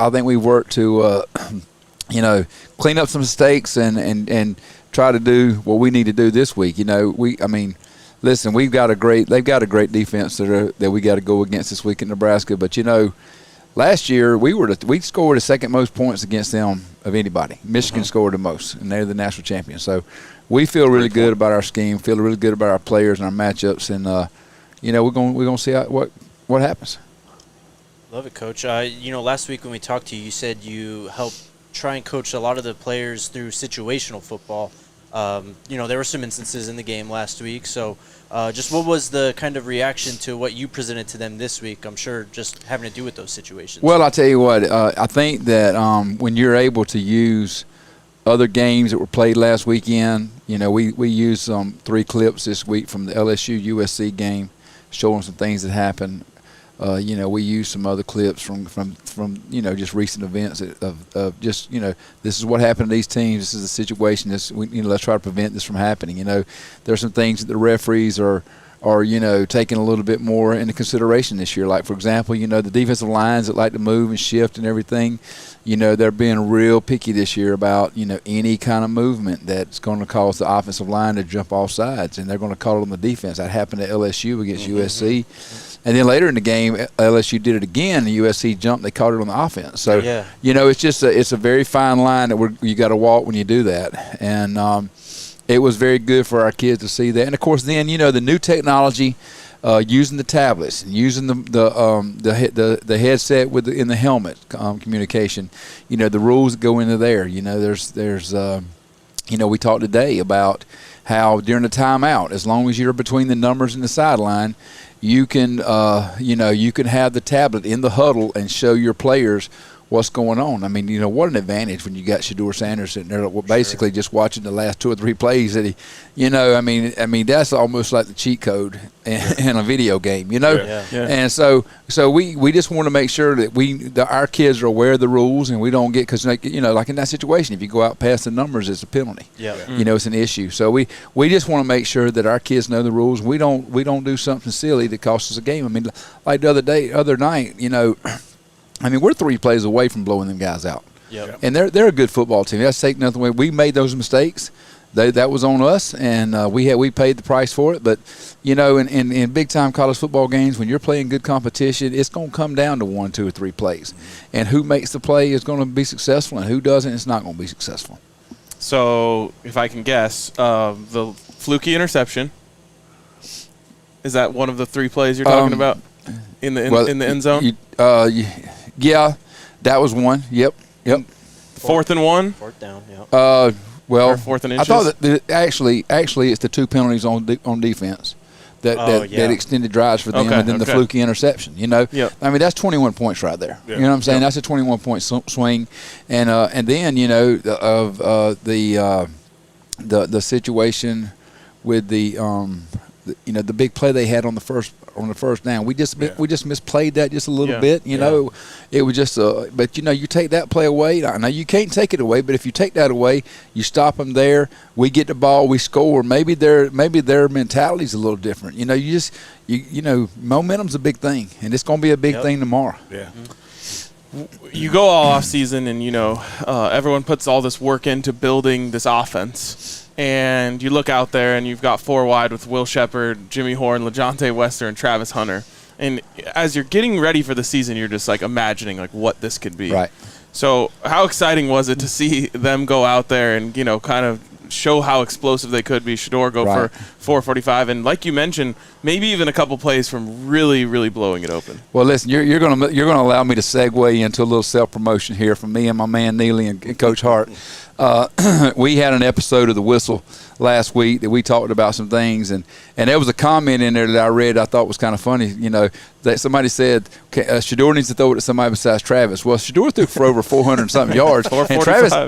think we worked to clean up some mistakes and try to do what we need to do this week. Listen, they've got a great defense that we got to go against this week in Nebraska. But last year we scored the second most points against them of anybody. Michigan scored the most, and they're the national champions. So we feel really good about our scheme, feel really good about our players and our matchups, and we're going to see what happens. Love it, Coach. Last week when we talked to you, you said you helped try and coach a lot of the players through situational football. There were some instances in the game last week. So just what was the kind of reaction to what you presented to them this week? I'm sure just having to do with those situations. Well, I'll tell you what, I think that when you're able to use other games that were played last weekend, we used 3 clips this week from the LSU-USC game showing some things that happened. We used some other clips from just recent events of just, this is what happened to these teams. This is the situation. Let's try to prevent this from happening. There's some things that the referees are taking a little bit more into consideration this year. Like, for example, the defensive lines that like to move and shift and everything, they're being real picky this year about, any kind of movement that's going to cause the offensive line to jump off sides, and they're going to call it on the defense. That happened at LSU against USC. And then later in the game, LSU did it again. The USC jumped. They caught it on the offense. So, it's just it's a very fine line that you got to walk when you do that. And it was very good for our kids to see that. And, of course, then, the new technology, using the tablets and using the headset in the helmet communication, the rules that go into there. We talked today about how during the timeout, as long as you're between the numbers and the sideline, you can have the tablet in the huddle and show your players what's going on. I mean, what an advantage when you got Shedeur Sanders sitting there basically just watching the last 2 or 3 plays that he, I mean that's almost like the cheat code in a video game, And so we just want to make sure that our kids are aware of the rules and we don't get, because like in that situation, if you go out past the numbers, it's a penalty. It's an issue. So we just want to make sure that our kids know the rules. We don't do something silly that costs us a game. I mean, like the other night, we're 3 plays away from blowing them guys out. And they're a good football team. That's take nothing away. We made those mistakes. That was on us, and we paid the price for it. But, in big-time college football games, when you're playing good competition, it's going to come down to 1, 2, or 3 plays. And who makes the play is going to be successful, and who doesn't, it's not going to be successful. So, if I can guess, the fluky interception, is that one of the 3 plays you're talking about in the end zone? Yeah, that was one. Yep. 4th and 1? 4th down, yeah. Or 4th and I inches? thought that actually it's the 2 penalties on defense that extended drives for them, and then the fluky interception. I mean, that's 21 points right there. You know what I'm saying? That's a 21-point swing, and then the situation with the big play they had on the first down. We just misplayed that just a little bit. It was just but you take that play away. I know you can't take it away, but if you take that away, you stop them there. We get the ball, we score. Maybe their mentality is a little different. Momentum's a big thing, and it's going to be a big thing tomorrow. You go all off season, and everyone puts all this work into building this offense. And you look out there, and you've got 4 wide with Will Sheppard, Jimmy Horn, LaJohntay Wester, and Travis Hunter. And as you're getting ready for the season, you're just imagining what this could be. Right. So how exciting was it to see them go out there and kind of show how explosive they could be? Shedeur go for 445, and like you mentioned, maybe even a couple plays from really, really blowing it open. Well, listen, you're gonna allow me to segue into a little self promotion here from me and my man Neely and Coach Hart. We had an episode of The Whistle last week that we talked about some things, and there was a comment in there that I read I thought was kind of funny. That somebody said Shedeur needs to throw it to somebody besides Travis. Well, Shedeur threw for over 400-something yards, and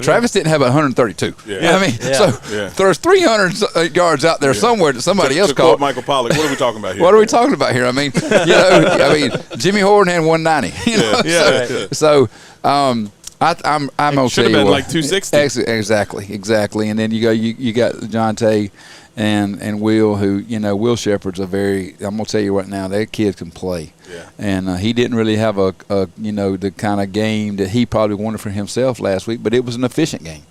Travis didn't have 132. So there's 300 yards out there somewhere that somebody else caught. Michael Pollock. What are we talking about here? What are we talking about here? I mean, Jimmy Horn had 190. So. I'm okay. Should have been like 260. Exactly. And then you got Jonte and Will, who Will Sheppard's I'm gonna tell you right now, that kid can play. And he didn't really have a the kind of game that he probably wanted for himself last week, but it was an efficient game.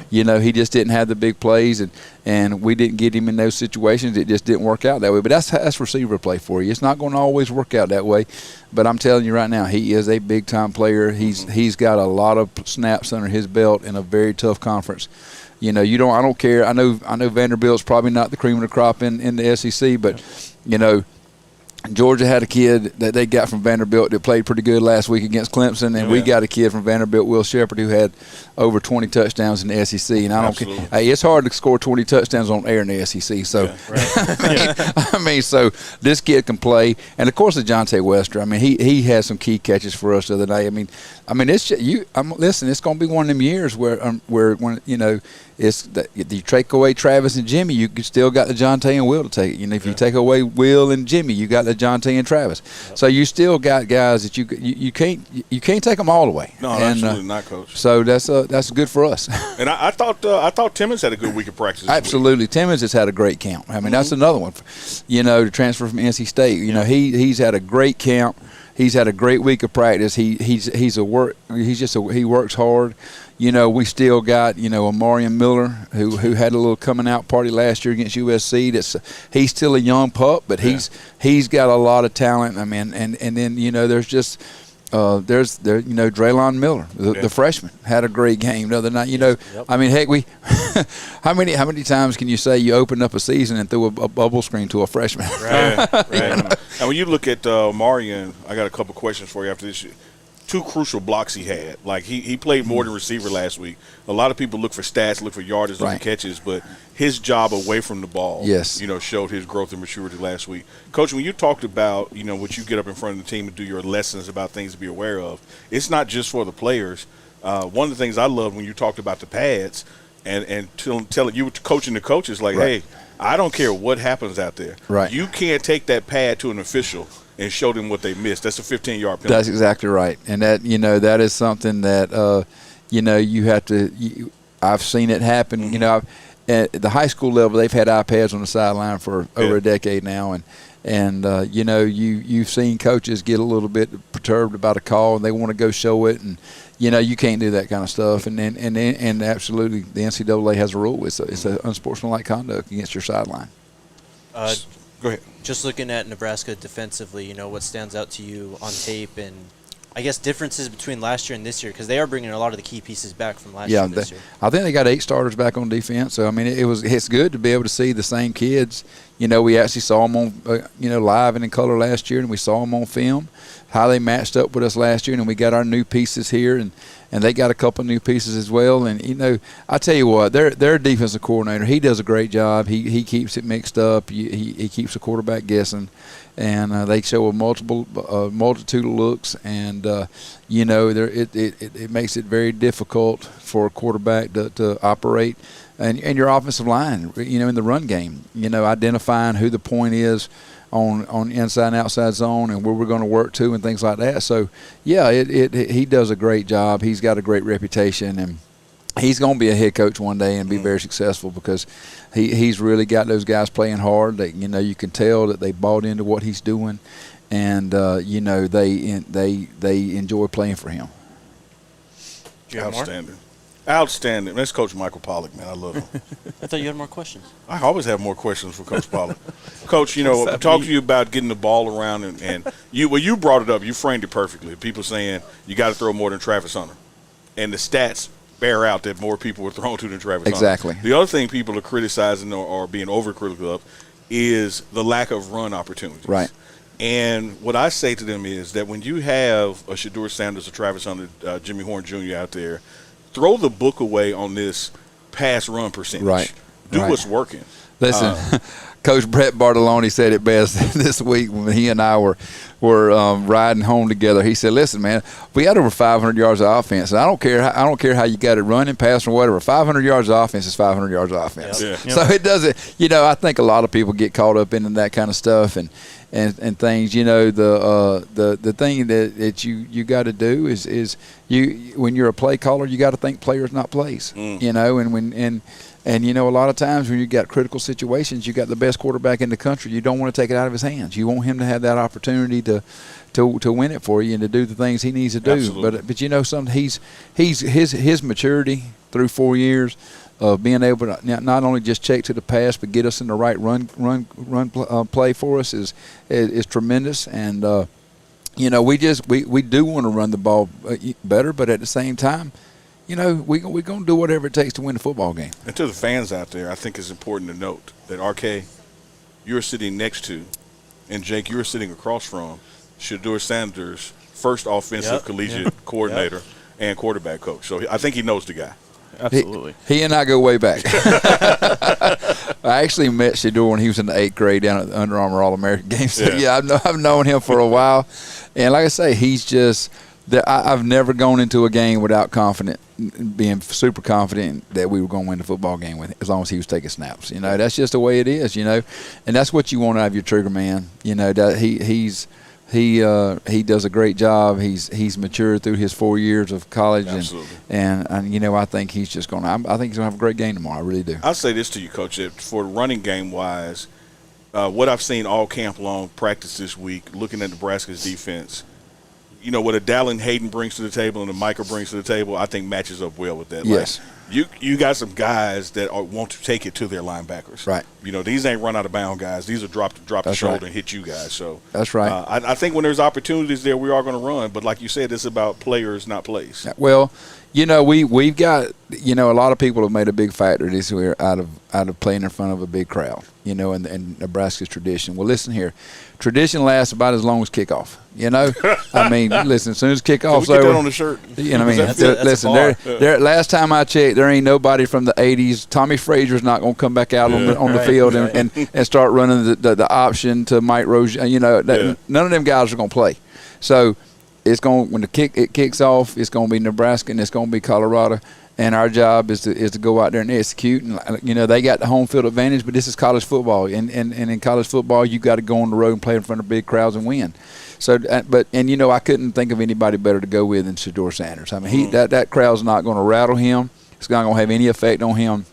He just didn't have the big plays, and we didn't get him in those situations. It just didn't work out that way. But that's receiver play for you. It's not going to always work out that way. But I'm telling you right now, he is a big-time player. He's got a lot of snaps under his belt in a very tough conference. I don't care. I know Vanderbilt's probably not the cream of the crop in the SEC, but Georgia had a kid that they got from Vanderbilt that played pretty good last week against Clemson, and we got a kid from Vanderbilt, Will Shepard, who had over 20 touchdowns in the SEC. And I don't care. Hey, it's hard to score 20 touchdowns on air in the SEC. So, I mean, so this kid can play, and of course, DeJounte Wester. I mean, he had some key catches for us the other day. I mean, it's listen. It's going to be one of them years where when it's that you take away Travis and Jimmy, you still got DeJounte and Will to take it. If you take away Will and Jimmy, you got DeJounte and Travis. So you still got guys that you can't take them all away. No, absolutely not, Coach. So that's good for us. And I thought Timmons had a good week of practice. Absolutely, Timmons has had a great camp. I mean, that's another one. To transfer from NC State. He's had a great camp. He's had a great week of practice. He works hard. We still got Amarian Miller who had a little coming out party last year against USC. He's still a young pup, but he's got a lot of talent. I mean, and then there's just Draylon Miller, the freshman, had a great game the other night. I mean, heck, how many times can you say you opened up a season and threw a bubble screen to a freshman? Right. And when you look at Marion, I got a couple questions for you after this. 2 crucial blocks he had. Like he played more than receiver last week. A lot of people look for stats, look for yardage, look for catches, but his job away from the ball, showed his growth and maturity last week. Coach, when you talked about what you get up in front of the team and do your lessons about things to be aware of, it's not just for the players. One of the things I loved when you talked about the pads and telling you were coaching the coaches like, hey, I don't care what happens out there. Right. You can't take that pad to an official and show them what they missed. That's a 15-yard penalty. That's exactly right. And that that is something that you have to I've seen it happen. At the high school level, they've had iPads on the sideline for over a decade now, and you've seen coaches get a little bit perturbed about a call and they want to go show it, and you can't do that kind of stuff. And absolutely, the NCAA has a rule. It's an unsportsmanlike conduct against your sideline. Go ahead. Just looking at Nebraska defensively, what stands out to you on tape, and I guess differences between last year and this year, because they are bringing a lot of the key pieces back from last year and this year. I think they got 8 starters back on defense. So I mean, it's good to be able to see the same kids. We actually saw them on live and in color last year, and we saw them on film, how they matched up with us last year, and we got our new pieces here, and they got a couple new pieces as well. And I tell you what, their defensive coordinator, he does a great job. He keeps it mixed up. He keeps the quarterback guessing, and they show a multitude of looks, and it makes it very difficult for a quarterback to operate, and your offensive line, in the run game, identifying who the point is on inside and outside zone and where we're going to work to and things like that. So, he does a great job. He's got a great reputation, and he's going to be a head coach one day and be very successful because he's really got those guys playing hard. That you can tell that they bought into what he's doing, and they enjoy playing for him. Outstanding. That's Coach Michael Pollock, man. I love him. I thought you had more questions. I always have more questions for Coach Pollock. Coach, talk to you about getting the ball around, and you brought it up. You framed it perfectly. People saying you got to throw more than Travis Hunter, and the stats bear out that more people were thrown to than Travis Hunter. Exactly. The other thing people are criticizing or being overcritical of is the lack of run opportunities. Right. And what I say to them is that when you have a Shedeur Sanders, a Travis Hunter, Jimmy Horn Jr. out there, throw the book away on this pass run percentage. Right. Do what's working. Listen, Coach Brett Bartolone said it best this week when he and I were riding home together. He said, "Listen, man, we had over 500 yards of offense. And I don't care how you got it running, passing, or whatever. 500 yards of offense is 500 yards of offense. Yep. So it doesn't. I think a lot of people get caught up into that kind of stuff and things. The thing that you got to do is when you're a play caller, you got to think players, not plays. And a lot of times when you got critical situations, you got the best quarterback in the country. You don't want to take it out of his hands. You want him to have that opportunity to win it for you and to do the things he needs to do. Absolutely. But his maturity through 4 years of being able to not only just check to the pass but get us in the right run play for us is tremendous. And we do want to run the ball better, but at the same time, we're going to do whatever it takes to win the football game. And to the fans out there, I think it's important to note that, RK, you're sitting next to And Jake, you were sitting across from Shedeur Sanders, first offensive collegiate coordinator and quarterback coach. So I think he knows the guy. Absolutely. He and I go way back. I actually met Shedeur when he was in the 8th grade down at the Under Armour All-American game. So, I've known him for a while. And like I say, he's just – I've never gone into a game without being super confident that we were going to win the football game with him, as long as he was taking snaps. You know, that's just the way it is, you know. And that's what you want out of your trigger man. You know, that he does a great job. He's matured through his 4 years of college, and you know, I think he's just going to. I think he's going to have a great game tomorrow. I really do. I'll say this to you, Coach, that for running game wise, what I've seen all camp long, practice this week, looking at Nebraska's defense, you know, what a Dallin Hayden brings to the table and a Micah brings to the table, I think matches up well with that. Yes. Like, you got some guys that want to take it to their linebackers. Right. You know, these ain't run out of bound guys. These are drop the shoulder and hit you guys. So that's right. I think when there's opportunities there, we are going to run. But like you said, it's about players, not plays. Well, you know, we've got, you know, a lot of people have made a big factor this year out of playing in front of a big crowd, you know, and Nebraska's tradition. Well, listen here. Tradition lasts about as long as kickoff. You know, I mean, listen. As soon as kickoff's over, get that on the shirt. You know, what I mean, listen. There. Last time I checked, there ain't nobody from the '80s. Tommy Frazier's not going to come back out on the field and start running the option to Mike Rose. You know, none of them guys are going to play. So it's going when it kicks off. It's going to be Nebraska and it's going to be Colorado. And our job is to go out there and execute. And, you know, they got the home field advantage, but this is college football. And in college football, you got to go on the road and play in front of big crowds and win. So, you know, I couldn't think of anybody better to go with than Shedeur Sanders. I mean, that crowd's not going to rattle him. It's not going to have any effect on him.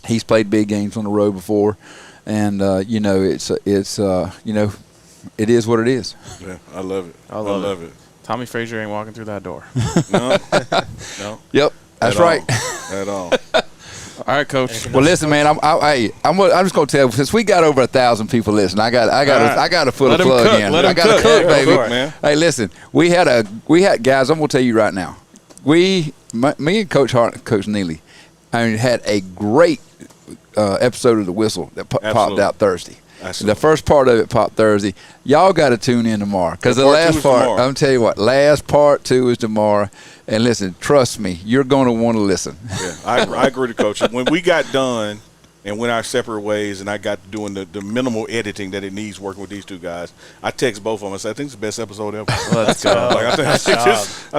He's played big games on the road before. And, you know, it's you know, it is what it is. Yeah, I love it. I love it. Tommy Frazier ain't walking through that door. No. Yep. That's right. At all. All right, Coach. Well, listen, man. I'm just gonna tell you, since we got over 1,000 people listening, I got to put a plug in. I got to cook, baby. Hey, listen. We had guys. I'm gonna tell you right now. Me and Coach Hart and Coach Neely, had a great episode of The Whistle that popped out Thursday. The first part of it popped Thursday. Y'all got to tune in tomorrow because the last part, I'm going to tell you what, last part 2 is tomorrow. And listen, trust me, you're going to want to listen. Yeah, I agree with Coach. When we got done and went our separate ways and I got doing the minimal editing that it needs working with these two guys, I text both of them and said, I think it's the best episode ever. Let's go. I think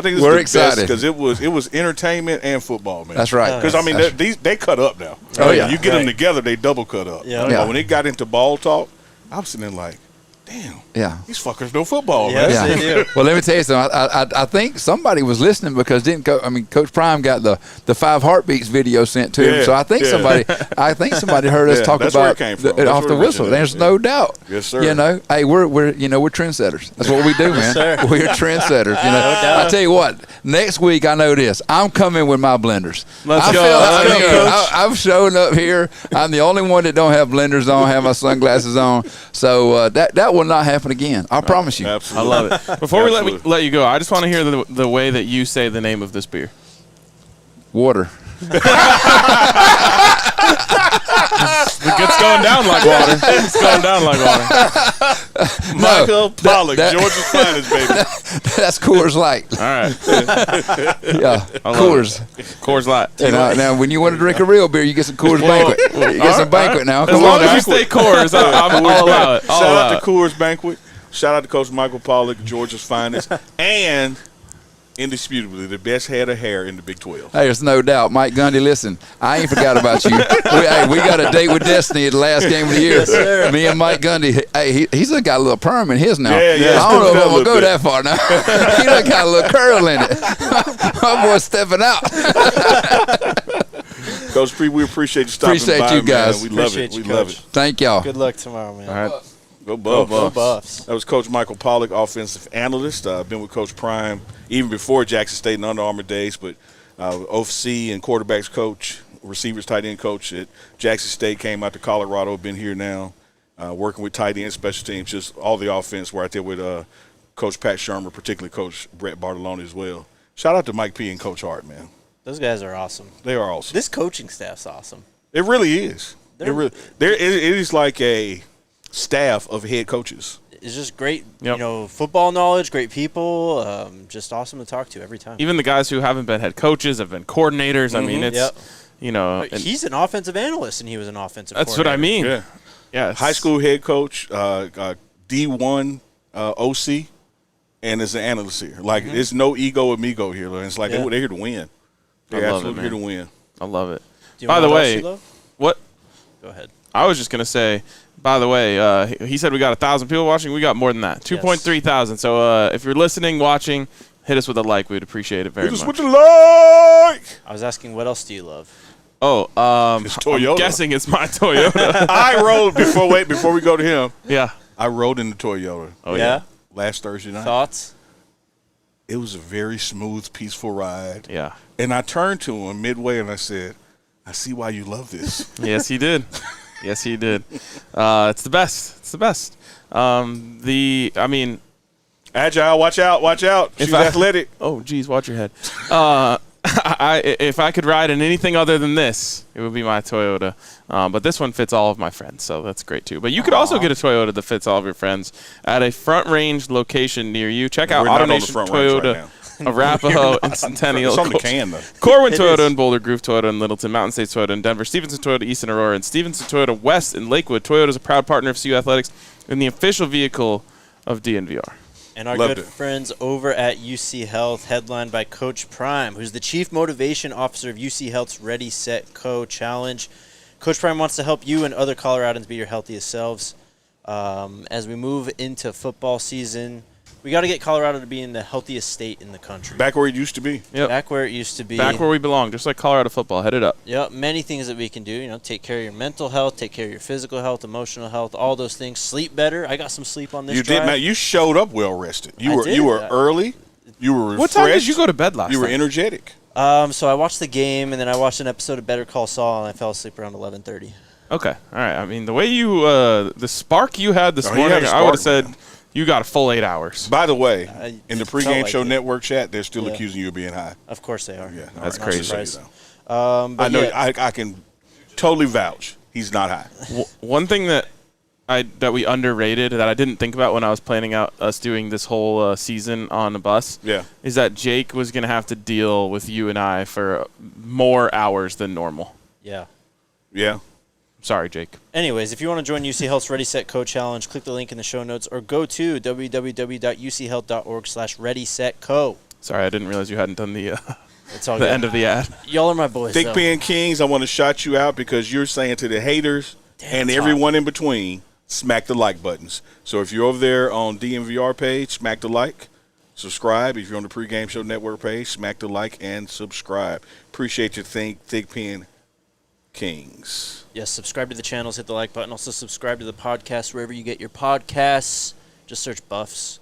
this We're is the excited because it was entertainment and football, man. That's right. Because, I mean, they cut up now. Oh, yeah. You get them together, they double cut up. Yeah. But when it got into ball talk, I was sitting there like, damn. Yeah. These fuckers know football, Yes, man. they do. Well, let me tell you something. I think somebody was listening because Coach Prime got the 5 heartbeats video sent to him. Yeah, So I think somebody heard us talk that's where about it came from. off the whistle. There's no doubt. Yes, sir. You know, hey, we're trendsetters. That's what we do, man. sir. We're trendsetters. You know, doubt. I tell you what. Next week, I know this. I'm coming with my blenders. Let's go. I'm showing up here. I'm the only one that don't have blenders on, have my sunglasses on. So that will not happen again. I promise you. Absolutely. I love it. Before we let you go, I just want to hear the way that you say the name of this beer. Water. It's going down like water. It's going down like water. Michael Pollock, Georgia's finest, baby. That's Coors Light. All right. Yeah, Coors. Coors Light. Now, when you want to drink a real beer, you get some Coors Banquet. You get some Banquet now. As Come long on as now. you stay Coors, I'll allow it. Shout out to Coors Banquet. Shout out to Coach Michael Pollock, Georgia's finest, and indisputably the best head of hair in the Big 12. Hey, there's no doubt. Mike Gundy, listen, I ain't forgot about you. We got a date with Destiny at the last game of the year. Yes, sir. Me and Mike Gundy, hey, he's got a little perm in his now. Yeah, I don't know if I'm going to go bit. that far now. He done got a little curl in it. My boy's stepping out. Coach P, we appreciate you stopping Appreciate by, you guys. man. We love Appreciate it. you, We love Coach. it. Thank y'all. Good luck tomorrow, man. All right. Go Buffs. Go Buffs. That was Coach Michael Pollock, offensive analyst. Been with Coach Prime even before Jackson State and Under Armour days, but OC and quarterbacks coach, receivers, tight end coach at Jackson State, came out to Colorado, been here now, working with tight end, special teams, just all the offense. We're out there with Coach Pat Shermer, particularly Coach Brett Bartolone as well. Shout out to Mike P and Coach Hart, man. Those guys are awesome. They are awesome. This coaching staff's awesome. It really is. It is like a staff of head coaches. is just great. Yep. You know, football knowledge, great people, just awesome to talk to every time. Even the guys who haven't been head coaches have been coordinators. I mean, it's you know, and He's an offensive analyst, and he was an offensive. that's what I mean. Yeah. Yeah, High school head coach, D1 OC, and is an analyst here. Like, it's no ego amigo here. It's like they're here to win. They're I love it, absolutely here to win. I love it. Do you By know the what else way, you love? what? Go ahead. I was just gonna say. By the way, he said we got 1,000 people watching. We got more than that, 2.3 thousand. So if you're listening, watching, hit us with a like. We'd appreciate it very Hit us much. with the like. I was asking, what else do you love? Oh, It's Toyota. I'm guessing it's my Toyota. I rode before we go to him. Yeah. I rode in the Toyota Oh yeah. last Thursday night. Thoughts? It was a very smooth, peaceful ride. Yeah. And I turned to him midway and I said, I see why you love this. Yes, he did. Yes, he did. It's the best. It's the best. I mean, Agile, watch out. She's athletic. Oh, geez, watch your head. If I could ride in anything other than this, it would be my Toyota. But this one fits all of my friends, so that's great too. But you could also get a Toyota that fits all of your friends at a Front Range location near you. Check out We're not on the AutoNation Front Range right Toyota, now. Arapahoe, and Centennial. It's on the can, though. Corwin It Toyota is. in Boulder, Groove Toyota in Littleton, Mountain States Toyota in Denver, Stevenson Toyota East in Aurora, and Stevenson Toyota West in Lakewood. Toyota is a proud partner of CU Athletics and the official vehicle of DNVR. And our Loved good it. friends over at UC Health, headlined by Coach Prime, who's the Chief Motivation Officer of UC Health's Ready, Set, Co Challenge. Coach Prime wants to help you and other Coloradans be your healthiest selves. As we move into football season, we got to get Colorado to be in the healthiest state in the country. Back where it used to be. Yep. Back where it used to be. Back where we belong, just like Colorado football. Head it up. Yep, many things that we can do. You know, take care of your mental health, take care of your physical health, emotional health, all those things. Sleep better. I got some sleep on this You drive. did, man. You showed up well rested. I You were did. early. You were refreshed. What time did you go to bed last You were night? energetic. So I watched the game, and then I watched an episode of Better Call Saul, and I fell asleep around 11:30. Okay, all right. I mean, the way you, the spark you had this Oh, he morning, had a I would have spark, said man. you got a full 8 hours. By the way, I in the felt pregame like show it. network chat, they're still Yeah. accusing you of being high. Of course they are. Yeah, That's all crazy. Just so you But know. I know. yeah, I can totally vouch. He's not high. One thing that we underrated that I didn't think about when I was planning out us doing this whole season on the bus Yeah. is that Jake was going to have to deal with you and I for more hours than normal. yeah. Yeah. Sorry, Jake. Anyways, if you want to join UC Health's Ready, Set, Co Challenge, click the link in the show notes or go to www.uchealth.org/readysetco. Sorry, I didn't realize you hadn't done the It's all the good. end of the ad. Y'all are my boys. Thick though. Pen Kings, I want to shout you out because you're saying to the haters and everyone in between, smack the like buttons. So if you're over there on DNVR page, smack the like, subscribe. If you're on the Pregame Show Network page, smack the like and subscribe. Appreciate your Thick Pen Kings. Yes, subscribe to the channels, hit the like button. Also subscribe to the podcast wherever you get your podcasts. Just search Buffs.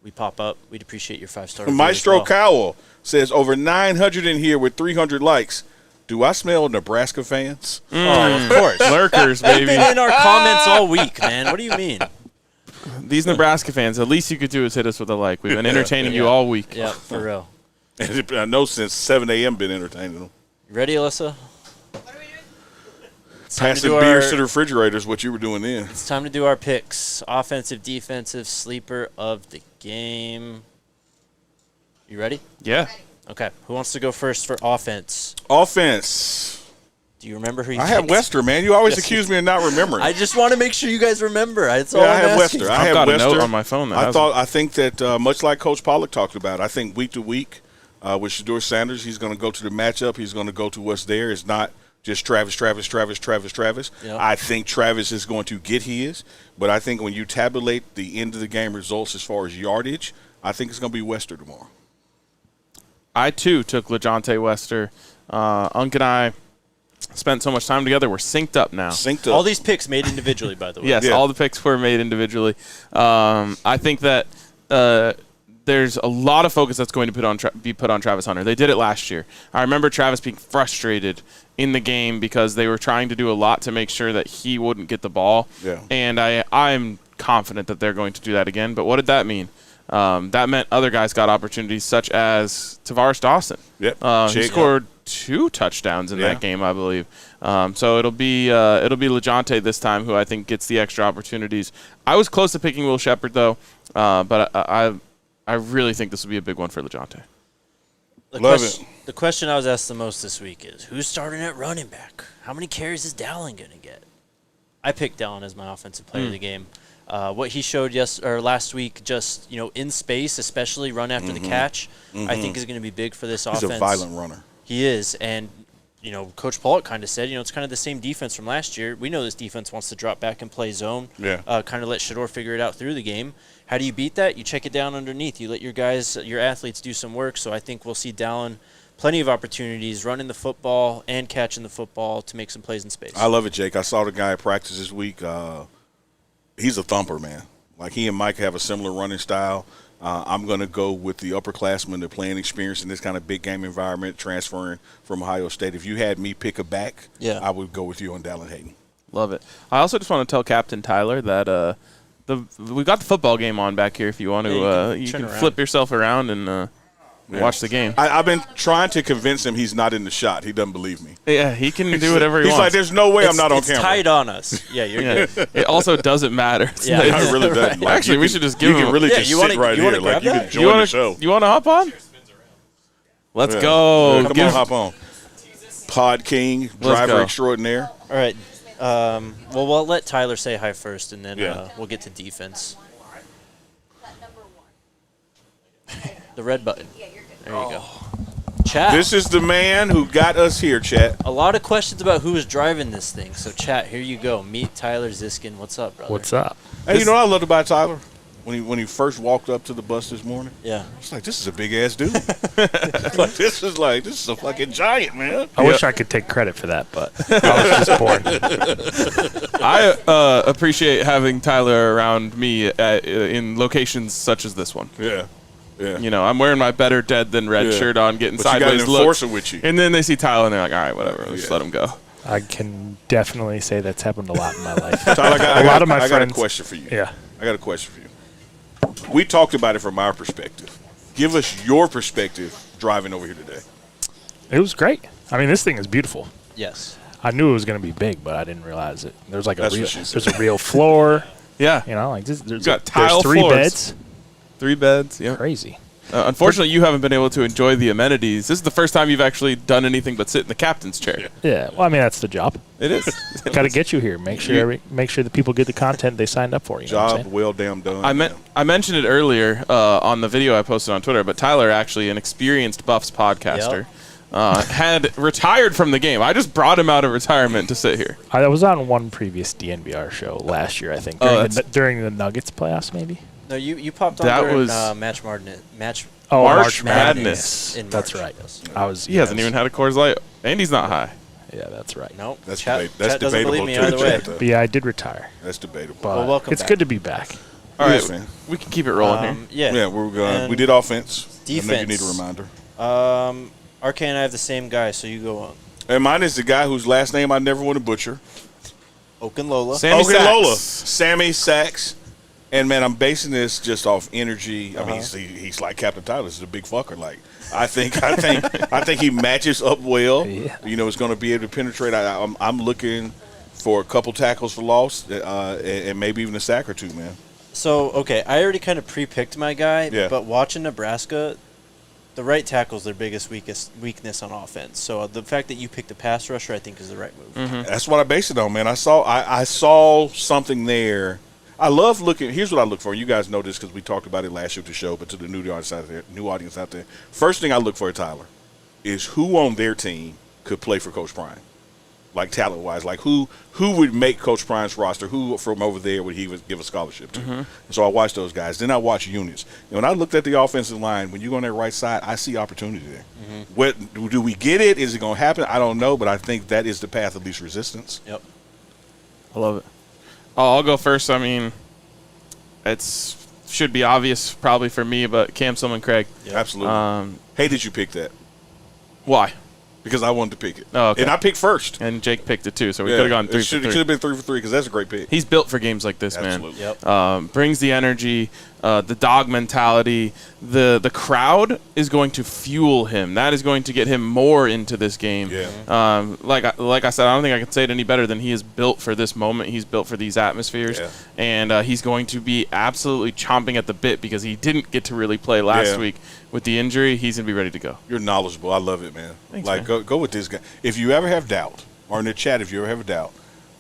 We pop up. We'd appreciate your 5-star review Maestro as well. Cowell says over 900 in here with 300 likes. Do I smell Nebraska fans? Oh, of course. Lurkers, They've baby. been in our comments all week, man. What do you mean? These Nebraska fans, the least you could do is hit us with a like. We've been entertaining you all week. Yeah, for real. I know since 7 a.m. been entertaining them. You ready, Alyssa? time to Passing do beers our- to the refrigerator is what you were doing then. It's time to do our picks. Offensive, defensive, sleeper of the game. You ready? Yeah. Okay. Who wants to go first for offense? Offense. Do you remember who you I have picked? Wester, man. You always Yes, accuse me of not remembering. I just want to make sure you guys remember. That's all Yeah, I I'm have asking. Wester. I I've have got a Wester. note on my phone that has I think that much like Coach Pollock talked about, I think week to week with Shedeur Sanders, he's going to go to the matchup. He's going to go to what's there. It's not just Travis. Yep. I think Travis is going to get his, but I think when you tabulate the end of the game results as far as yardage, I think it's going to be Wester tomorrow. I, too, took LeJontay Wester. Unc and I spent so much time together. We're synced up now. Synced up. All these picks made individually, by the way. Yes, Yeah. all the picks were made individually. I think that there's a lot of focus that's going to be put on Travis Hunter. They did it last year. I remember Travis being frustrated in the game because they were trying to do a lot to make sure that he wouldn't get the ball. Yeah. And I'm confident that they're going to do that again. But what did that mean? That meant other guys got opportunities, such as Tavares Dawson. Yep. He Jake. scored 2 touchdowns in that game, I believe. So it'll be LeJontay this time, who I think gets the extra opportunities. I was close to picking Will Shepherd though, but I really think this will be a big one for LeJontay. The question I was asked the most this week is, who's starting at running back? How many carries is Dallin going to get? I picked Dallin as my offensive player of the game. What he showed last week, just in space, especially run after the catch, I think is going to be big for this offense. He's a violent runner. He is, and Coach Pollock kind of said, it's kind of the same defense from last year. We know this defense wants to drop back and play zone. Yeah. Kind of let Shedeur figure it out through the game. How do you beat that? You check it down underneath. You let your athletes do some work. So I think we'll see Dallin plenty of opportunities running the football and catching the football to make some plays in space. I love it, Jake. I saw the guy at practice this week. He's a thumper, man. Like, he and Mike have a similar running style. I'm going to go with the upperclassmen, the playing experience in this kind of big game environment, transferring from Ohio State. If you had me pick a back, I would go with you on Dallin Hayden. Love it. I also just want to tell Captain Tyler that we've got the football game on back here if you want to. You can flip yourself around and watch the game. I've been trying to convince him he's not in the shot. He doesn't believe me. Yeah, he can do whatever he wants. He's like, there's no way I'm not on camera. It's tight on us. Yeah, you're good. It also doesn't matter. Yeah, it really doesn't. Like, actually, we should just give him. You can really just sit right here. Like, you can join the show. You want to hop on? Let's go. Yeah, come on, hop on. Pod King, driver extraordinaire. All right. Well, we'll let Tyler say hi first, and then we'll get to defense. The red button. There you go. Chat. This is the man who got us here, chat. A lot of questions about who is driving this thing. So, chat, here you go. Meet Tyler Ziskin. What's up, brother? What's up? Hey, you know what I loved about Tyler? When he first walked up to the bus this morning? Yeah. It's like, this is a big-ass dude. This is a fucking giant, man. I wish I could take credit for that, but I was just born. I appreciate having Tyler around me in locations such as this one. Yeah. Yeah. I'm wearing my better dead than red shirt on, getting but sideways you got an enforcer with you. And then they see Tyler and they're like, all right, whatever, let's let him go. I can definitely say that's happened a lot in my life. Tyler, I got a question for you. Yeah. I got a question for you. We talked about it from our perspective. Give us your perspective driving over here today. It was great. I mean, this thing is beautiful. Yes. I knew it was going to be big, but I didn't realize it. There's like there's a real floor. Yeah. Like this. There's tile three floors. beds. 3 beds. Yeah. Crazy. Unfortunately, you haven't been able to enjoy the amenities. This is the first time you've actually done anything but sit in the captain's chair. Yeah. Well, I mean, that's the job. It is. Got to get you here. Make sure the people get the content they signed up for. You know what I'm saying? Well damn done. I mentioned it earlier on the video I posted on Twitter, but Tyler, actually an experienced Buffs podcaster, had retired from the game. I just brought him out of retirement to sit here. I was on one previous DNVR show last year, I think, during the Nuggets playoffs, maybe. No, you popped on during March Madness. That's right. He hasn't even had a Coors Light, and he's not high. Yeah, that's right. Nope. That's Chat debatable. doesn't believe me either way. But yeah, I did retire. That's debatable. But well, welcome it's back. good to be back. All right, we can keep it rolling here. Yeah. We did offense. Defense. I know you need a reminder. RK and I have the same guy, so you go on. And mine is the guy whose last name I never want to butcher. Okunlola. Sammy Sachs. And man, I'm basing this just off energy. I mean, he's like Captain Tyler. He's a big fucker. Like I think he matches up well. Yeah. It's going to be able to penetrate. I'm looking for a couple tackles for loss, and maybe even a sack or two, man. So I already kind of pre-picked my guy. Yeah. But watching Nebraska, the right tackle is their biggest weakness on offense. So the fact that you picked a pass rusher, I think, is the right move. Mm-hmm. That's what I base it on, man. I saw something there. I love looking. Here's what I look for. You guys know this because we talked about it last year at the show, but to the new audience out there, first thing I look for, Tyler, is who on their team could play for Coach Prime, like talent-wise. Like who would make Coach Prime's roster? Who from over there would he give a scholarship to? And so I watch those guys. Then I watch units. And when I looked at the offensive line, when you go on that right side, I see opportunity there. What do we get it? Is it going to happen? I don't know, but I think that is the path of least resistance. Yep. I love it. I'll go first. I mean, should be obvious probably for me, but Cam Sillman-Craig. Yeah, absolutely. Hey, did you pick that? Why? Because I wanted to pick it. Oh, okay. And I picked first. And Jake picked it too, so we could have gone 3 for 3. It should have been 3 for 3 because that's a great pick. He's built for games like this, Absolutely. man. Yep. Brings the energy. the dog mentality. The crowd is going to fuel him. That is going to get him more into this game. Yeah. Like I said, I don't think I could say it any better than he is built for this moment. He's built for these atmospheres. Yeah. And he's going to be absolutely chomping at the bit because he didn't get to really play last week with the injury. He's going to be ready to go. You're knowledgeable. I love it, man. Thanks, like, man. Go with this guy. If you ever have doubt, or in the chat, if you ever have a doubt,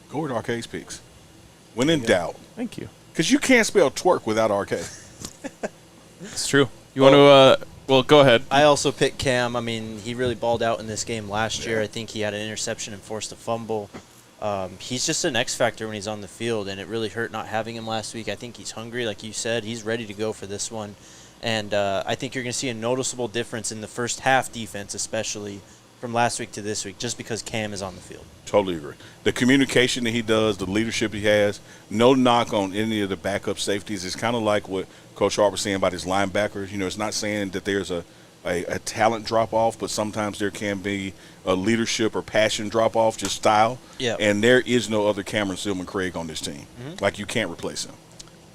go with Arcade's picks. When in doubt. Thank you. Because you can't spell twerk without Arcade. It's true. You want to well, go ahead. I also picked Cam. I mean, he really balled out in this game last year. I think he had an interception and forced a fumble. He's just an X factor when he's on the field, and it really hurt not having him last week. I think he's hungry, like you said. He's ready to go for this one. And I think you're going to see a noticeable difference in the first half defense, especially from last week to this week, just because Cam is on the field. Totally agree. The communication that he does, the leadership he has, no knock on any of the backup safeties. It's kind of like what Coach Hart was saying about his linebackers. You know, it's not saying that there's a talent drop-off, but sometimes there can be a leadership or passion drop-off, just style. Yeah. And there is no other Cameron Silman Craig on this team. Like, you can't replace him.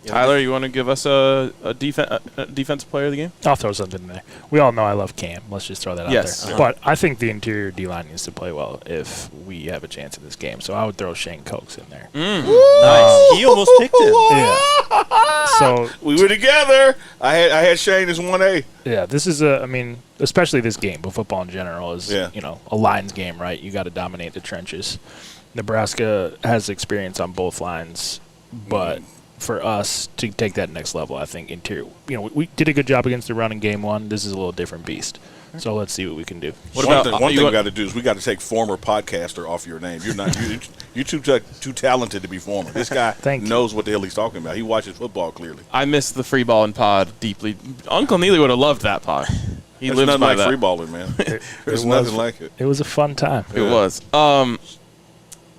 Tyler, you want to give us a defensive player of the game? I'll throw something in there. We all know I love Cam. Let's just throw that out there. But I think the interior D-line needs to play well if we have a chance in this game. So I would throw Shane Cokes in there. Nice. He almost picked him. Yeah. So we were together. I had Shane as 1A. yeah, this is especially this game, but football in general is a lines game, right? You got to dominate the trenches. Nebraska has experience on both lines, but for us to take that next level, I think interior. We did a good job against the run in game one. This is a little different beast. So let's see what we can do. One thing we got to do is we got to take former podcaster off your name. You're not you're too talented to be former. This guy knows what the hell he's talking about. He watches football clearly. I miss the free balling pod deeply. Uncle Neely would have loved that pod. He lives nothing by like that. free balling, man. There's nothing like it. It was a fun time. It was.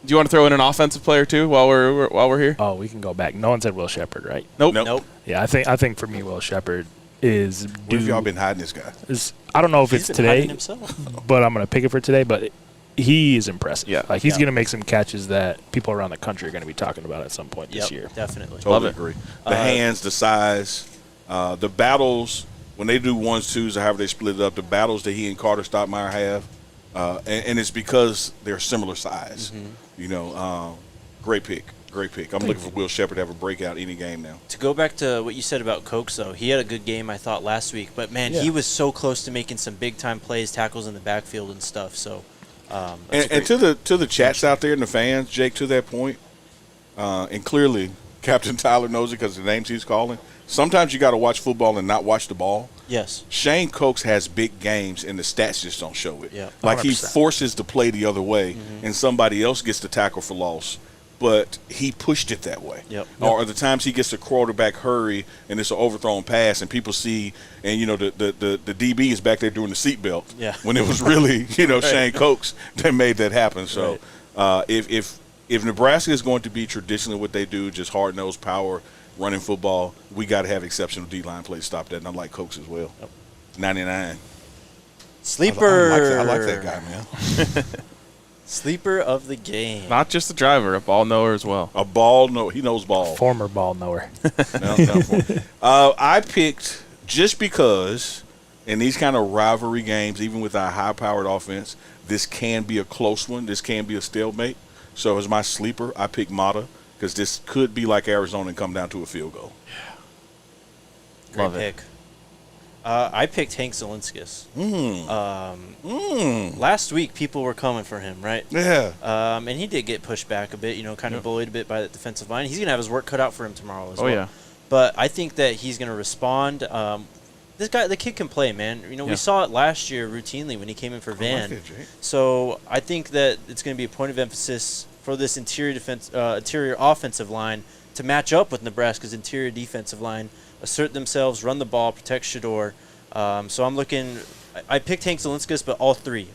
Do you want to throw in an offensive player too while we're here? Oh, we can go back. No one said Will Shepard, right? Nope. Yeah, I think for me, Will Shepard is. Where have y'all been hiding this guy? I don't know if He's it's been hiding today, himself. but I'm gonna pick it for today. But he is impressive. Yeah. Like he's gonna make some catches that people around the country are gonna be talking about at some point this year. Definitely. Totally agree. The hands, the size, the battles when they do 1s, 2s, or however they split it up. The battles that he and Carter Stottmeyer have, and it's because they're similar size. Great pick. I'm looking for Will Shepard to have a breakout any game now. To go back to what you said about Cokes, though, he had a good game, I thought, last week. But, man, he was so close to making some big-time plays, tackles in the backfield and stuff. So, and to the chats out there and the fans, Jake, to that point, and clearly Captain Tyler knows it because the names he's calling, sometimes you got to watch football and not watch the ball. Yes. Shane Cokes has big games, and the stats just don't show it. Yeah. Like 100%. he forces the play the other way, and somebody else gets the tackle for loss. But he pushed it that way. Yep. Or the times he gets the quarterback hurry, and it's an overthrown pass, and people see, and the DB is back there doing the seatbelt. Yeah. When it was really Shane Cokes that made that happen. So if Nebraska is going to be traditionally what they do, just hard nosed power, running football, we got to have exceptional D-line play to stop that, and I like Cokes as well. Yep. 99. Sleeper. I like that guy, man. Sleeper of the game. Not just a driver, a ball knower as well. A ball, no, he knows ball. Former ball knower. I picked just because in these kind of rivalry games, even with our high-powered offense, this can be a close one. This can be a stalemate. So as my sleeper, I picked Mata because this could be like Arizona and come down to a field goal. Great pick. I picked Hank Zielinskis. Last week, people were coming for him, right? Yeah. And he did get pushed back a bit, kind of bullied a bit by the defensive line. He's going to have his work cut out for him tomorrow as well. Yeah. But I think that he's going to respond. The kid can play, man. We saw it last year routinely when he came in for Van. I like it, Jake. So I think that it's going to be a point of emphasis for this interior offensive line to match up with Nebraska's interior defensive line, assert themselves, run the ball, protect Shedeur. So I'm looking – I picked Hank Zielinskis, but all three.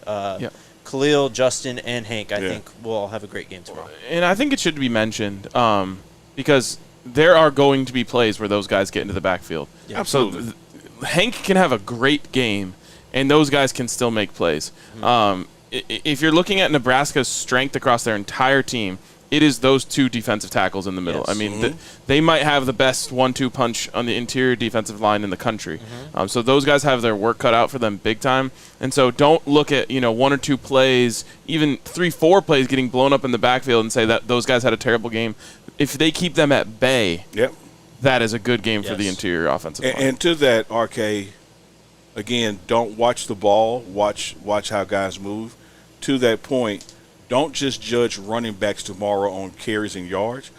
Khalil, Justin, and Hank, I think will all have a great game tomorrow. And I think it should be mentioned because there are going to be plays where those guys get into the backfield. Yeah. Absolutely. So Hank can have a great game, and those guys can still make plays. If you're looking at Nebraska's strength across their entire team, it is those two defensive tackles in the middle. Yes. I mean, they might have the best 1-2 punch on the interior defensive line in the country. So those guys have their work cut out for them big time. And so don't look at, 1 or 2 plays, even 3-4 plays getting blown up in the backfield and say that those guys had a terrible game. If they keep them at bay, that is a good game for the interior offensive line. And to that, RK, again, don't watch the ball. Watch how guys move. To that point, don't just judge running backs tomorrow on carries and yards.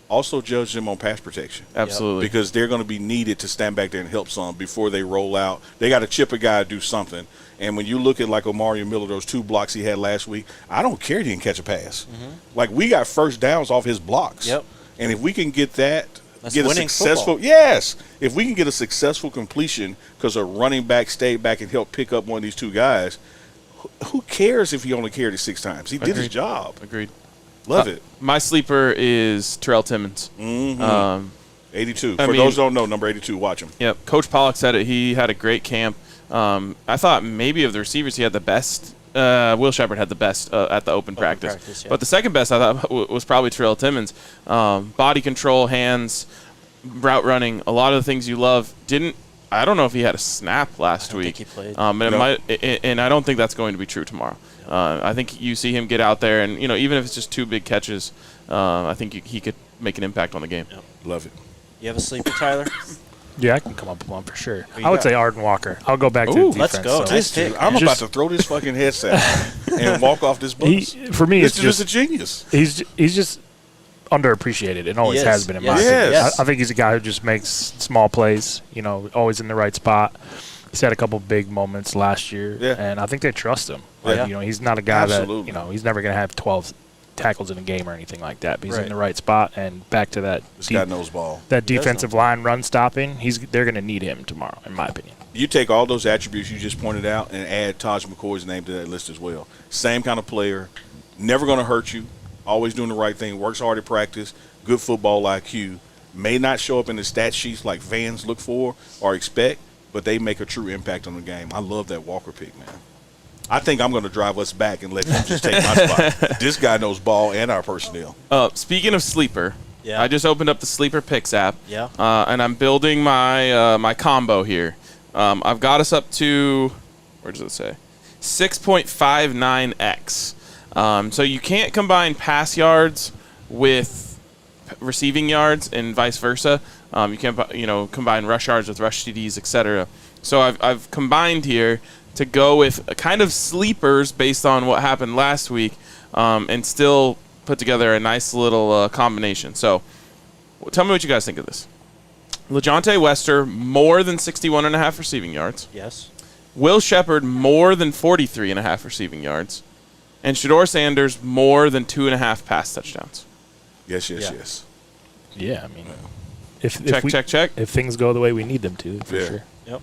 Also judge them on pass protection. Absolutely. Because they're going to be needed to stand back there and help some before they roll out. They got to chip a guy, do something. And when you look at like Omari Miller, those 2 blocks he had last week, I don't care he didn't catch a pass. Like, we got first downs off his blocks. And if we can get that, get a successful if we can get a successful completion because a running back stayed back and helped pick up one of these 2 guys, who cares if he only carried it 6 times? He did his job. Agreed. Love it. My sleeper is Terrell Timmons. 82. For those who don't know, number 82, watch him. Yep. Coach Pollock said it. He had a great camp. I thought maybe of the receivers he had the best. Will Shepard had the best at the open practice. But the second best I thought was probably Terrell Timmons. Body control, hands, route running, a lot of the things you love. I don't know if he had a snap last week. I think he played. And I don't think that's going to be true tomorrow. I think you see him get out there, and even if it's just 2 big catches, I think he could make an impact on the game. Love it. You have a sleeper, Tyler? Yeah, I can come up with one for sure. I would say Arden Walker. I'll go back to the defense. Let's go. Nice pick. I'm about to throw this fucking headset and walk off this bus. For me, it's just a genius. He's just underappreciated and always has been in my opinion. I think he's a guy who just makes small plays, always in the right spot. He's had a couple big moments last year, and I think they trust him. He's not a guy that, he's never going to have 12 tackles in a game or anything like that, but he's in the right spot. And back to that, this guy knows ball. That defensive line run stopping, they're going to need him tomorrow, in my opinion. You take all those attributes you just pointed out and add Taj McCoy's name to that list as well. Same kind of player, never going to hurt you, always doing the right thing, works hard at practice, good football IQ, may not show up in the stat sheets like fans look for or expect, but they make a true impact on the game. I love that Walker pick, man. I think I'm going to drive us back and let him just take my spot. This guy knows ball and our personnel. Speaking of sleeper, I just opened up the Sleeper Picks app, and I'm building my my combo here. I've got us up to, where does it say, 6.59x. So you can't combine pass yards with receiving yards and vice versa. You can't combine rush yards with rush TDs, etc. So I've combined here to go with a kind of sleepers based on what happened last week, and still put together a nice little combination. So tell me what you guys think of this. LeJontay Wester, more than 61.5 receiving yards. Yes. Will Shepard, more than 43.5 receiving yards. And Shedeur Sanders, more than 2.5 pass touchdowns. Yes. Yeah, I mean, if check. If things go the way we need them to, for sure. Yep.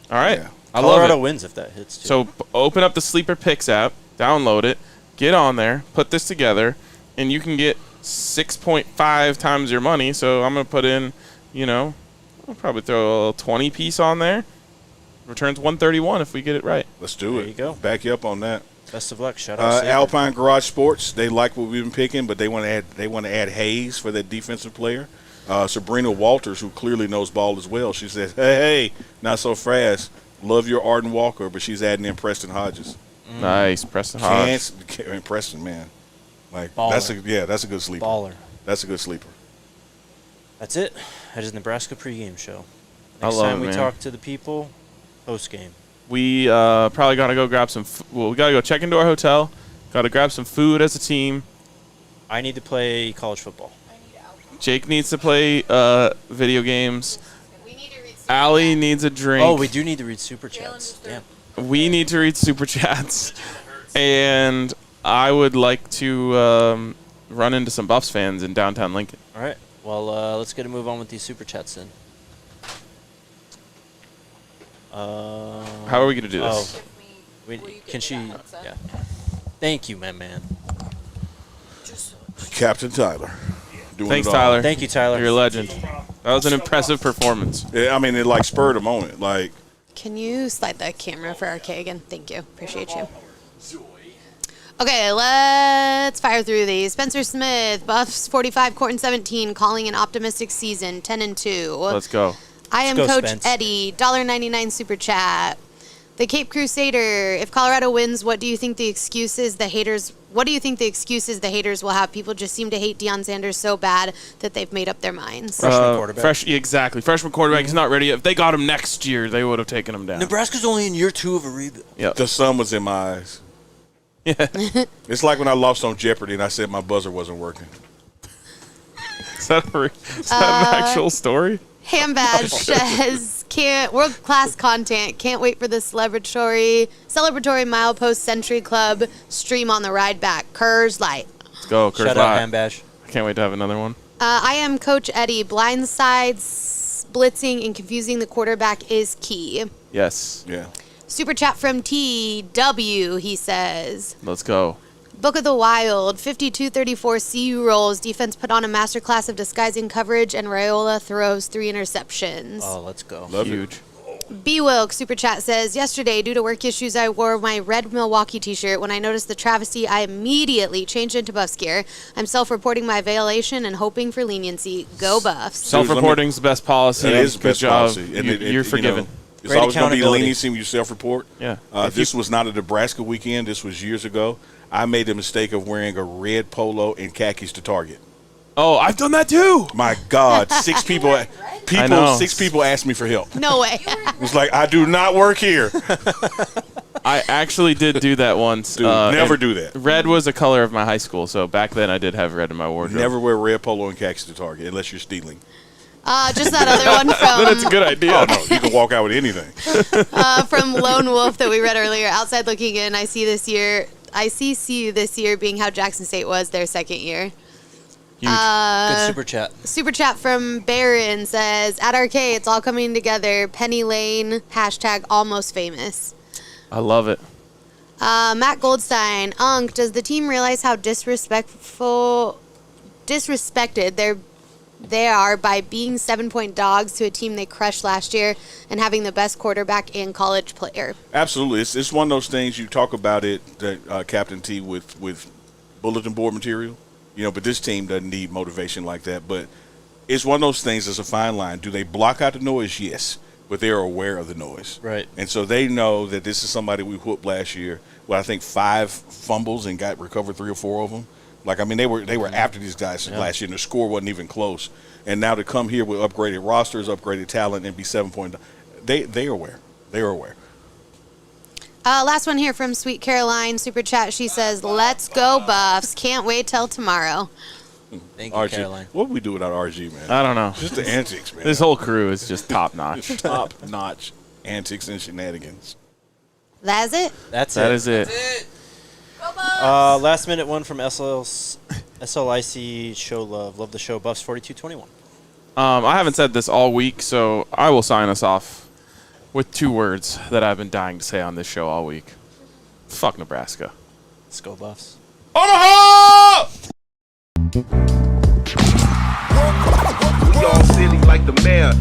All right. Yeah. I Colorado love it. wins if that hits, too. So open up the Sleeper Picks app, download it, get on there, put this together, and you can get 6.5 times your money. So I'm going to put in, I'll probably throw a 20 piece on there. Returns 131 if we get it right. Let's do it. There you go. Back you up on that. Best of luck. Shout out Alpine Garage Sports. They like what we've been picking, but they want to add Hayes for that defensive player. Sabrina Walters, who clearly knows ball as well. She says, "Hey, not so fast. Love your Arden Walker," but she's adding in Preston Hodges. Nice, Preston Hodges. Preston, man. Like Baller. that's a good sleeper. Baller. That's a good sleeper. That's it. That is Nebraska Pregame Show. I Next love time it, we man. talk to the people, post game. We probably got to go grab some we got to go check into our hotel. Got to grab some food as a team. I need to play college football. Jake needs to play video games. Allie needs a drink. Oh, we do need to read Super Chats. Damn. We need to read Super Chats. And I would like to run into some Buffs fans in downtown Lincoln. All right. Well, let's get a move on with these Super Chats then. How are we going to do this? Can she? Yeah. Thank you, man. Captain Tyler. Thanks, Tyler. Thank you, Tyler. You're a legend. That was an impressive performance. Yeah, I mean, it like spurred a moment. Like, Can you slide the camera for RK again? Thank you. Appreciate you. Okay, let's fire through these. Spencer Smith, Buffs 45, Corton 17, calling an optimistic season, 10-2. Let's go. I am Let's go, Coach Spence. Eddie, $1.99 super chat. The Cape Crusader, if Colorado wins, what do you think the excuses the haters will have? People just seem to hate Deion Sanders so bad that they've made up their minds. Freshman quarterback. Exactly. Freshman quarterback. He's not ready yet. If they got him next year, they would have taken him down. Nebraska's only in year 2 of a rebuild. Yep. The sun was in my eyes. Yeah. It's like when I lost on Jeopardy and I said my buzzer wasn't working. Is that an actual story? Hambadge says, world-class content. Can't wait for the celebratory milepost Century Club stream on the ride back. Kurz Light. Let's go. Kurt Shout out Hambash. I can't wait to have another one. I am Coach Eddie. Blindsides, blitzing, and confusing the quarterback is key. Yes. Yeah. Super chat from TW, he says. Let's go. Book of the Wild, 52-34 CU rolls. Defense put on a masterclass of disguising coverage, and Raiola throws 3 interceptions. Oh, let's go. Love Huge. B-Wilk Super Chat says, yesterday, due to work issues, I wore my red Milwaukee t-shirt. When I noticed the travesty, I immediately changed into Buffs gear. I'm self-reporting my violation and hoping for leniency. Go Buffs. Self-reporting's the best policy. It is the Good best job. policy. You're forgiven. It's Great always going to be accountability. leniency when you self-report. Yeah. This was not a Nebraska weekend. This was years ago. I made the mistake of wearing a red polo and khakis to Target. Oh, I've done that too. My God, 6 people I know. 6 people asked me for help. No way. It's like, I do not work here. I actually did do that once. Dude, never and do that. Red was a color of my high school, so back then I did have red in my wardrobe. Never wear red polo and khakis to Target unless you're stealing. Just that other one Then it's a from good idea. Oh, no, you can walk out with anything. from Lone Wolf that we read earlier. Outside looking in, I see CU this year being how Jackson State was their second year. Huge. Good super chat. Super chat from Baron says, at RK, it's all coming together. Penny Lane, # almost famous. I love it. Matt Goldstein, Unk, does the team realize how disrespected they are by being 7-point dogs to a team they crushed last year and having the best quarterback and college player? Absolutely. It's one of those things you talk about it, that Captain T, with bulletin board material. But this team doesn't need motivation like that. But it's one of those things, it's a fine line. Do they block out the noise? Yes. But they're aware of the noise. Right. And so they know that this is somebody we whooped last year. Well, I think 5 fumbles and recovered 3 or 4 of them. They were after these guys last year, and the score wasn't even close. And now to come here with upgraded rosters, upgraded talent, and be 7-point, they're aware. They're aware. Last one here from Sweet Caroline, Super Chat. She says, let's go, Buffs. Can't wait till tomorrow. Thank you, RG. Caroline. What would we do without RG, man? I don't know. Just the antics, man. This whole crew is just top notch. Top-notch antics and shenanigans. That's it? That is it. Last minute one from SLIC Show Love. Love the show. Buffs 42-21. I haven't said this all week, so I will sign us off with 2 words that I've been dying to say on this show all week. Fuck Nebraska. Let's go, Buffs. Omaha! We all silly like the mayor.